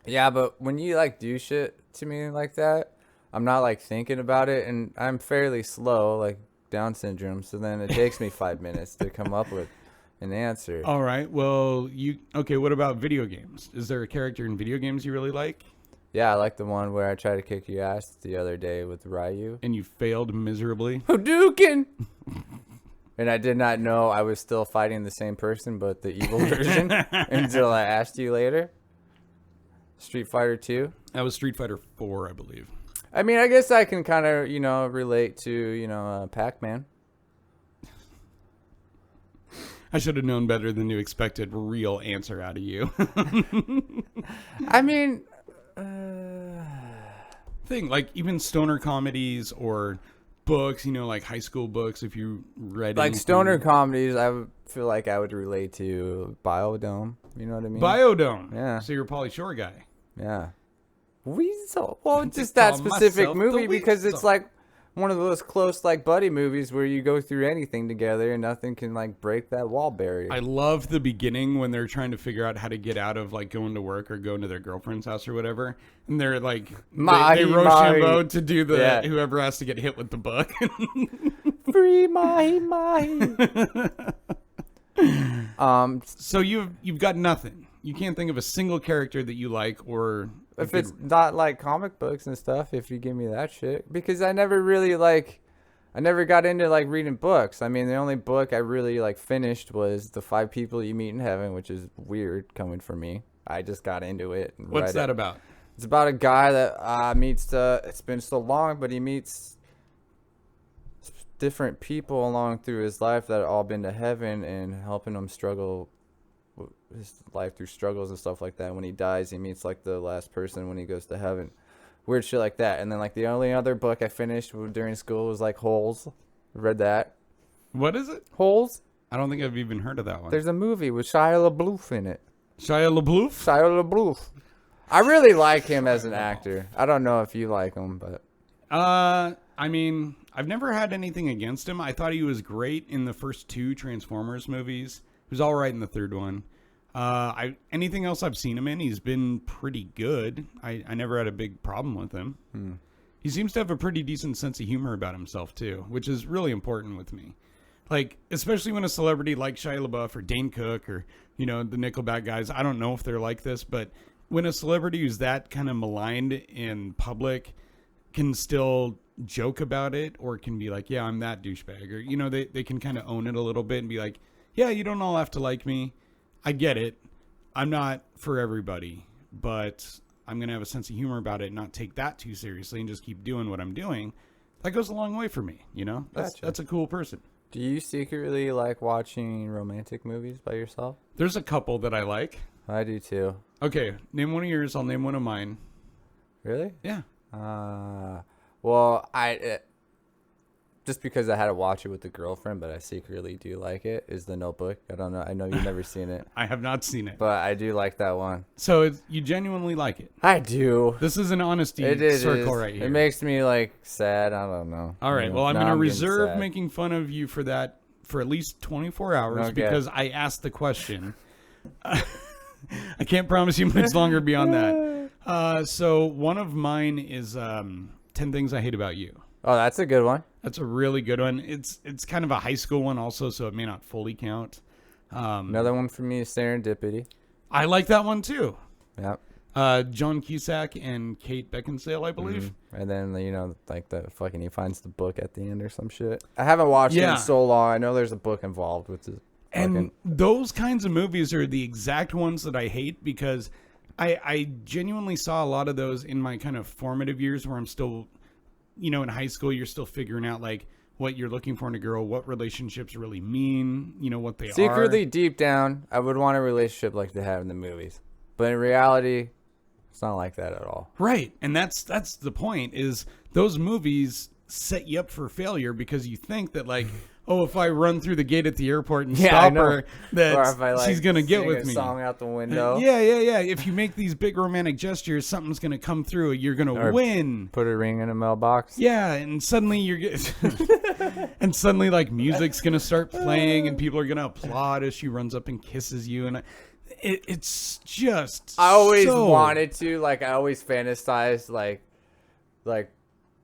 Yeah, but when you like do shit to me like that, I'm not like thinking about it, and I'm fairly slow, like Down syndrome, so then it takes me 5 minutes to come up with an answer. All right. Well, okay, what about video games? Is there a character in video games you really like? Yeah, I like the one where I tried to kick your ass the other day with Ryu. And you failed miserably? Hadouken! And I did not know I was still fighting the same person, but the evil version, until I asked you later. Street Fighter 2. That was Street Fighter 4, I believe. I mean, I guess I can kind of, relate to, Pac-Man. I should have known better than to expect a real answer out of you. I mean... Like even stoner comedies or books, like high school books, if you read like anything. Stoner comedies, I would feel like I would relate to Biodome. You know what I mean? Biodome. Yeah. So you're a Pauly Shore guy. Yeah. Just that specific movie, because it's like one of those close like buddy movies where you go through anything together and nothing can like break that wall barrier. I love the beginning when they're trying to figure out how to get out of like going to work or going to their girlfriend's house or whatever, and they're like they Rochambeau to do the whoever has to get hit with the book. Free mahi. So you've got nothing. You can't think of a single character that you like, or if it's not like comic books and stuff, if you give me that shit, because I never really I never got into like reading books. I mean, the only book I really like finished was The 5 People You Meet in Heaven, which is weird coming from me. I just got into it. And what's that about? It's about a guy that meets, it's been so long, but he meets different people along through his life that have all been to heaven and helping him struggle his life through struggles and stuff like that. When he dies, he meets like the last person when he goes to heaven. Weird shit like that. And then like the only other book I finished during school was like Holes. Read that. What is it? Holes? I don't think I've even heard of that one. There's a movie with Shia LaBeouf in it. Shia LaBeouf? Shia LaBeouf. I really like him as an actor. I don't know if you like him, but I mean, I've never had anything against him. I thought he was great in the first 2 Transformers movies. He was all right in the third one. Anything else I've seen him in, he's been pretty good. I never had a big problem with him. He seems to have a pretty decent sense of humor about himself too, which is really important with me. Like, especially when a celebrity like Shia LaBeouf or Dane Cook or, the Nickelback guys, I don't know if they're like this, but when a celebrity who's that kind of maligned in public can still joke about it, or can be like, yeah, I'm that douchebag, or, they can kind of own it a little bit and be like, yeah, you don't all have to like me. I get it. I'm not for everybody, but I'm going to have a sense of humor about it and not take that too seriously and just keep doing what I'm doing. That goes a long way for me, That's a cool person. Do you secretly like watching romantic movies by yourself? There's a couple that I like. I do too. Okay, name one of yours. I'll name one of mine. Really? Yeah. Well, just because I had to watch it with a girlfriend, but I secretly do like it, is The Notebook. I don't know. I know you've never seen it. I have not seen it. But I do like that one. So you genuinely like it? I do. This is an honesty circle right here. It makes me like sad. I don't know. All right. Well, I'm going to reserve making fun of you for that for at least 24 hours because I asked the question. I can't promise you much longer beyond that. So one of mine is 10 Things I Hate About You. Oh, that's a good one. That's a really good one. It's kind of a high school one also, so it may not fully count. Another one for me is Serendipity. I like that one too. Yep. John Cusack and Kate Beckinsale, I believe. And then, like the fucking, he finds the book at the end or some shit. I haven't watched it in so long. I know there's a book involved with it. And those kinds of movies are the exact ones that I hate because I genuinely saw a lot of those in my kind of formative years where I'm still, in high school, you're still figuring out like what you're looking for in a girl, what relationships really mean, what they Secretly, are. deep down, I would want a relationship like they have in the movies. But in reality, it's not like that at all. Right. And that's the point is those movies set you up for failure because you think that like, oh, if I run through the gate at the airport and stop her, that or if I, she's going to get with me. Song out the window. Yeah. If you make these big romantic gestures, something's going to come through. You're going to win. Put a ring in a mailbox. Yeah, and suddenly and suddenly like music's going to start playing and people are going to applaud as she runs up and kisses you and it's just I always wanted to, like, I always fantasized like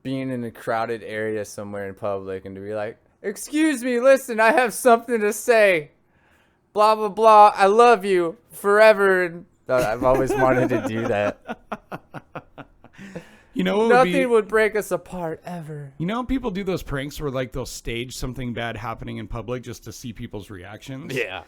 being in a crowded area somewhere in public and to be like, excuse me, listen, I have something to say. Blah, blah, blah. I love you forever. And I've always wanted to do that. Nothing would break us apart ever. People do those pranks where like they'll stage something bad happening in public just to see people's reactions. Yeah.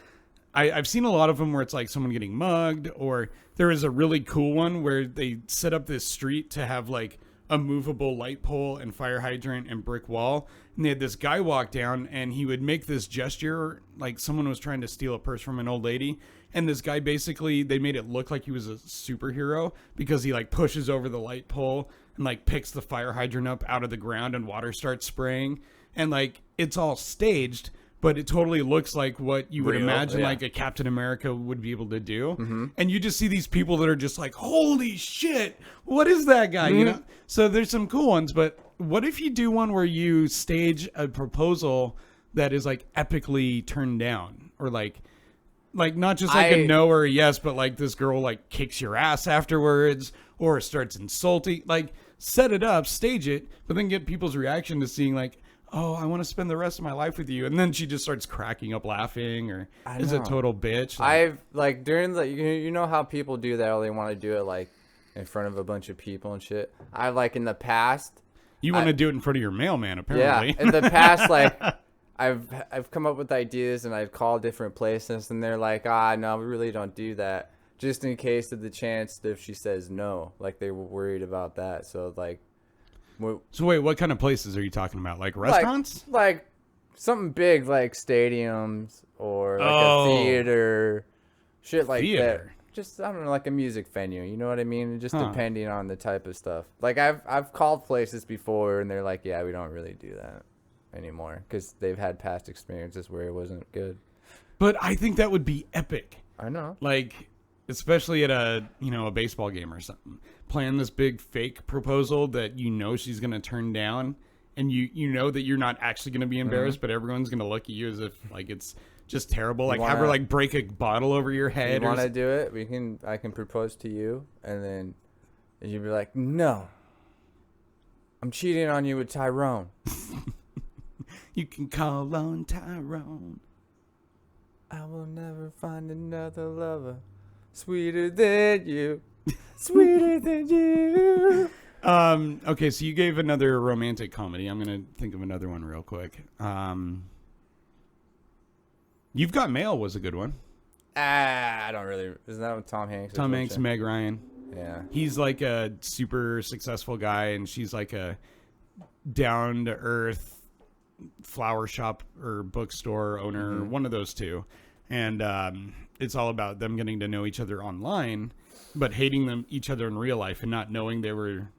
I've seen a lot of them where it's like someone getting mugged, or there is a really cool one where they set up this street to have like a movable light pole and fire hydrant and brick wall. And they had this guy walk down and he would make this gesture like someone was trying to steal a purse from an old lady. And this guy basically, they made it look like he was a superhero because he like pushes over the light pole and like picks the fire hydrant up out of the ground and water starts spraying. And like, it's all staged, but it totally looks like what you would imagine like a Captain America would be able to do. Mm-hmm. And you just see these people that are just like, holy shit, what is that guy? Mm-hmm. So there's some cool ones, but what if you do one where you stage a proposal that is like epically turned down, or like not just like a no or a yes, but like this girl like kicks your ass afterwards or starts insulting, like set it up, stage it, but then get people's reaction to seeing like, oh, I want to spend the rest of my life with you. And then she just starts cracking up laughing or is a total bitch. I've like during the, you know how people do that, or they want to do it like in front of a bunch of people and shit. I like in the past. You want to do it in front of your mailman, apparently. Yeah. In the past, like I've come up with ideas and I've called different places and they're like, no, we really don't do that. Just in case of the chance that if she says no, like they were worried about that. So like, so wait, what kind of places are you talking about? Like restaurants? Like something big, like stadiums or like a theater, shit like that. Just, I don't know, like a music venue. You know what I mean? Just depending on the type of stuff. Like I've called places before and they're like, yeah, we don't really do that anymore because they've had past experiences where it wasn't good. But I think that would be epic. I know. Like, especially at a baseball game or something. Plan this big fake proposal that she's going to turn down, and you know that you're not actually going to be embarrassed, but everyone's going to look at you as if like it's just terrible. Like have her like break a bottle over your head. You want to do it? I can propose to you, and then you'd be like, no, I'm cheating on you with Tyrone. You can call on Tyrone. I will never find another lover sweeter than you. Sweeter than you. Okay, so you gave another romantic comedy. I'm gonna think of another one real quick. You've Got Mail was a good one. I don't really. Isn't that with Tom Hanks? Tom Hanks, Meg Ryan. Yeah. He's like a super successful guy, and she's like a down to earth flower shop or bookstore owner, one of those two. And it's all about them getting to know each other online, but hating each other in real life and not knowing they were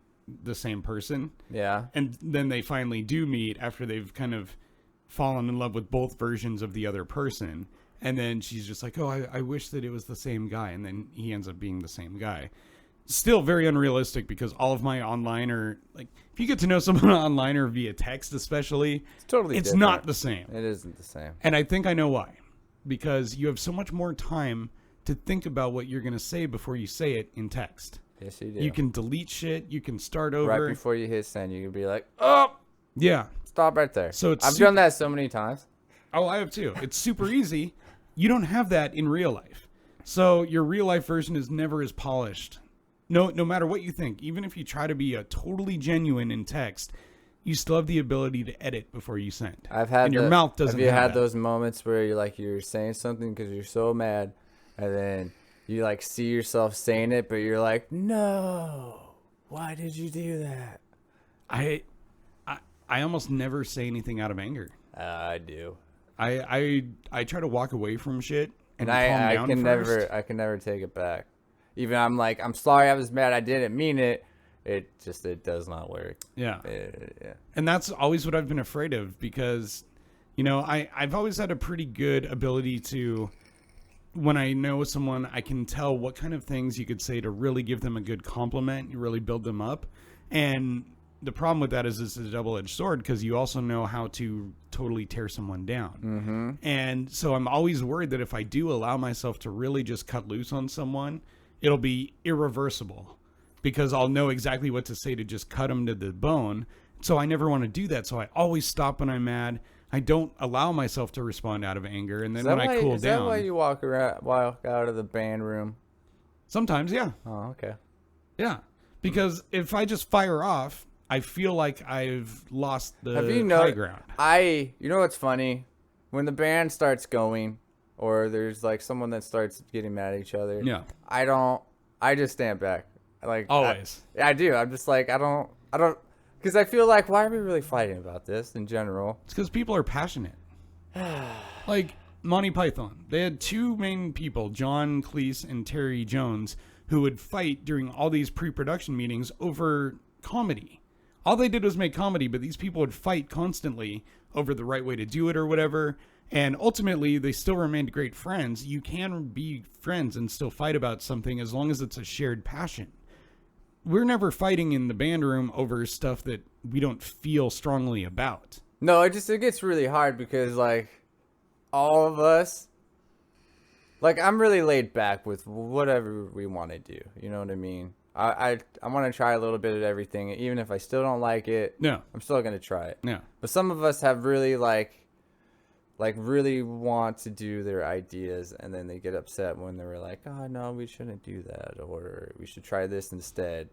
the same person. Yeah. And then they finally do meet after they've kind of fallen in love with both versions of the other person. And then she's just like, oh, I wish that it was the same guy. And then he ends up being the same guy. Still very unrealistic because all of my online or like if you get to know someone online or via text especially, it's not the same. It isn't the same. And I think I know why. Because you have so much more time to think about what you're going to say before you say it in text. Yes, you do. You can delete shit. You can start over. Right before you hit send, you can be like, oh, yeah. Stop right there. So I've done that so many times. Oh, I have too. It's super easy. You don't have that in real life. So your real life version is never as polished. No matter what you think, even if you try to be a totally genuine in text, you still have the ability to edit before you send. And your mouth doesn't have you had that. those moments where you're saying something because you're so mad, and then you like see yourself saying it, but you're like, no, why did you do that? I almost never say anything out of anger. I do. I try to walk away from shit and calm I down can first. I can never take it back. Even I'm like, I'm sorry, I was mad, I didn't mean it. It does not work. Yeah. Yeah. And that's always what I've been afraid of because, you know, I've always had a pretty good ability to, when I know someone, I can tell what kind of things you could say to really give them a good compliment and really build them up. And the problem with that is it's a double-edged sword because you also know how to totally tear someone down. Mm-hmm. And so I'm always worried that if I do allow myself to really just cut loose on someone, it'll be irreversible because I'll know exactly what to say to just cut them to the bone. So I never want to do that. So I always stop when I'm mad. I don't allow myself to respond out of anger. And then when I cool down. Is that why you walk out of the band room? Sometimes, yeah. Oh, okay. Yeah. Because if I just fire off, I feel like I've lost the high ground. You know what's funny? When the band starts going, or there's like someone that starts getting mad at each other. Yeah. I just stand back. Like always. I do. I'm just like, I don't, because I feel like, why are we really fighting about this in general? It's because people are passionate. Like Monty Python. They had two main people, John Cleese and Terry Jones, who would fight during all these pre-production meetings over comedy. All they did was make comedy, but these people would fight constantly over the right way to do it or whatever. And ultimately, they still remained great friends. You can be friends and still fight about something as long as it's a shared passion. We're never fighting in the band room over stuff that we don't feel strongly about. No, it gets really hard because like all of us, like I'm really laid back with whatever we want to do. You know what I mean? I want to try a little bit of everything, even if I still don't like it. No, I'm still gonna try it. No, but some of us have really like really want to do their ideas, and then they get upset when they're like, oh no, we shouldn't do that, or we should try this instead.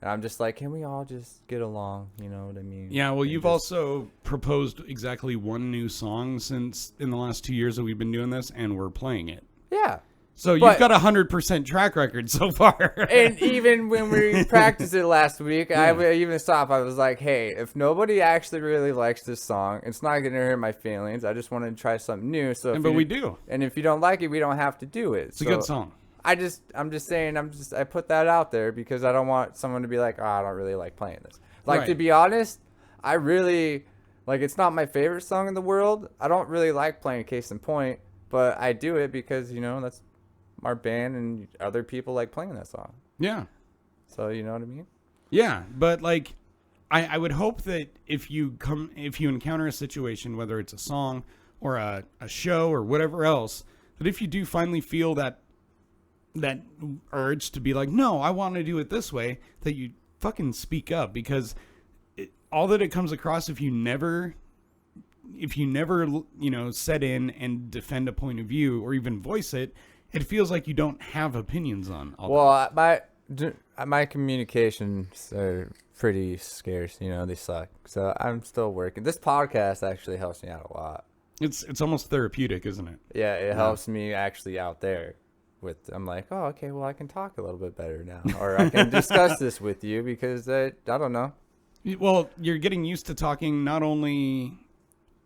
And I'm just like, can we all just get along? You know what I mean? Yeah, well, you've also proposed exactly one new song since in the last 2 years that we've been doing this, and we're playing it. Yeah. So you've got 100% track record so far. And even when we practiced it last week, I would even stop. I was like, hey, if nobody actually really likes this song, it's not going to hurt my feelings. I just wanted to try something new. But we do. And if you don't like it, we don't have to do it. It's a good song. I'm just saying, I put that out there because I don't want someone to be like, oh, I don't really like playing this. Like, to be honest, I really, like, it's not my favorite song in the world. I don't really like playing Case in Point, but I do it because, you know, that's our band and other people like playing that song. Yeah. So, you know what I mean? Yeah, but like I would hope that if you encounter a situation, whether it's a song or a show or whatever else, that if you do finally feel that urge to be like, no, I want to do it this way, that you fucking speak up, because all that it comes across if you never, you know, set in and defend a point of view or even voice it, it feels like you don't have opinions on all that. My communications are pretty scarce, you know, they suck. So I'm still working. This podcast actually helps me out a lot. It's almost therapeutic, isn't it? Yeah, it helps me actually out there. I'm like, oh, okay, well, I can talk a little bit better now. Or I can discuss this with you because I don't know. Well, you're getting used to talking not only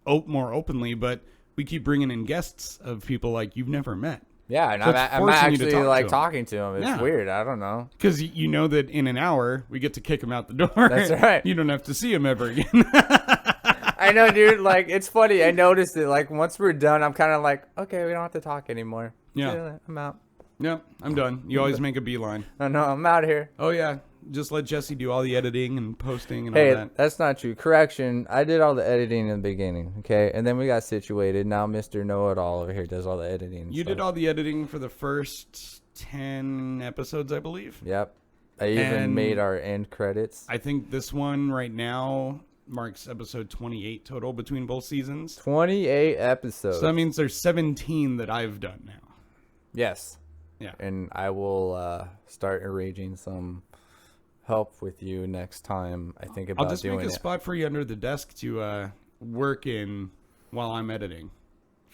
more openly, but we keep bringing in guests of people like you've never met. Yeah, and so I'm actually like talking to them. It's weird. I don't know. Because you know that in an hour, we get to kick them out the door. That's right. You don't have to see them ever again. I know, dude. Like, it's funny. I noticed it. Like, once we're done, I'm kind of like, okay, we don't have to talk anymore. Yeah. I'm out. Yep, I'm done. You always make a beeline. Oh, no, I'm out of here. Oh, yeah. Just let Jesse do all the editing and posting and all that. Hey, that's not true. Correction. I did all the editing in the beginning, okay? And then we got situated. Now Mr. Know-It-All over here does all the editing. You did all the editing for the first 10 episodes, I believe. Yep. I even made our end credits. I think this one right now marks episode 28 total between both seasons. 28 episodes. So that means there's 17 that I've done now. Yes. Yeah. And I will start arranging some help with you next time I think about doing it. I'll just make a spot for you under the desk to work in while I'm editing.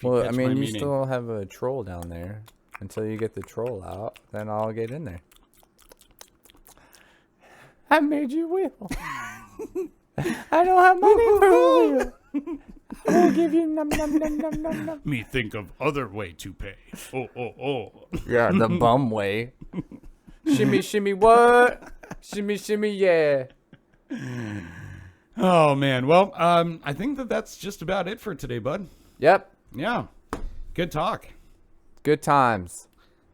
Well, I mean, you still have a troll down there. until you get the troll out. Then I'll get in there. I made you wheel. I don't have money for a wheel. I will give you num num num num num num. Me think of other way to pay. Oh. Yeah, the bum way. Shimmy, shimmy, what? Shimmy, shimmy, yeah. Oh man. Well, I think that's just about it for today, bud. Yep. Yeah. Good talk. Good times.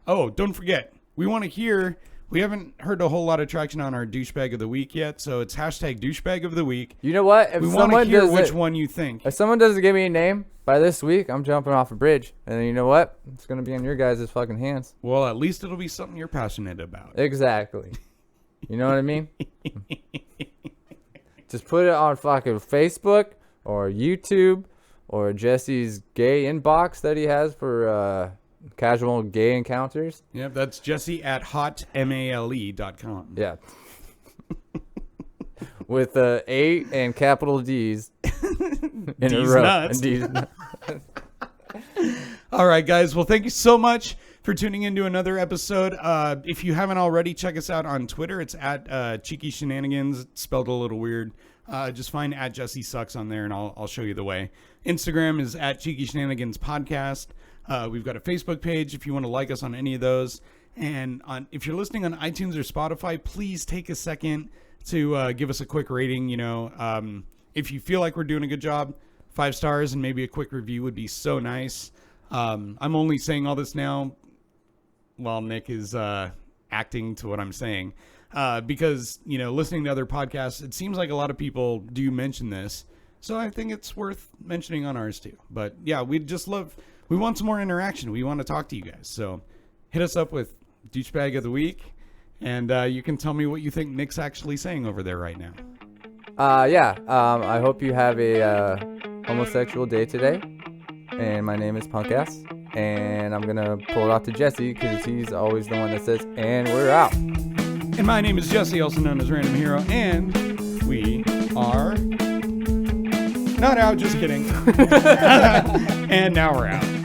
Oh, don't forget, we want to hear. We haven't heard a whole lot of traction on our douchebag of the week yet, so it's hashtag douchebag of the week. You know what? If we want to hear which one you think. If someone doesn't give me a name by this week, I'm jumping off a bridge. And then you know what? It's going to be in your guys' fucking hands. Well, at least it'll be something you're passionate about. Exactly. You know what I mean? Just put it on fucking Facebook or YouTube or Jesse's gay inbox that he has for casual gay encounters. Yep, that's Jesse at hotmale.com. Yeah. With A and capital D's in a D's row. nuts. D's nuts. All right, guys. Well, thank you so much for tuning into another episode. If you haven't already, check us out on Twitter. It's at Cheeky Shenanigans. It's spelled a little weird. Just find at Jesse Sucks on there, and I'll show you the way. Instagram is at Cheeky Shenanigans Podcast. We've got a Facebook page if you want to like us on any of those. And if you're listening on iTunes or Spotify, please take a second to give us a quick rating. You know, if you feel like we're doing a good job, 5 stars and maybe a quick review would be so nice. I'm only saying all this now while Nick is acting to what I'm saying. Because, you know, listening to other podcasts, it seems like a lot of people do mention this. So I think it's worth mentioning on ours too. But yeah, we want some more interaction. We want to talk to you guys. So hit us up with Douchebag of the Week. And you can tell me what you think Nick's actually saying over there right now. I hope you have a homosexual day today. And my name is Punkass. And I'm going to pull it off to Jesse because he's always the one that says, and we're out. And my name is Jesse, also known as Random Hero. And we are not out, just kidding. And now we're out.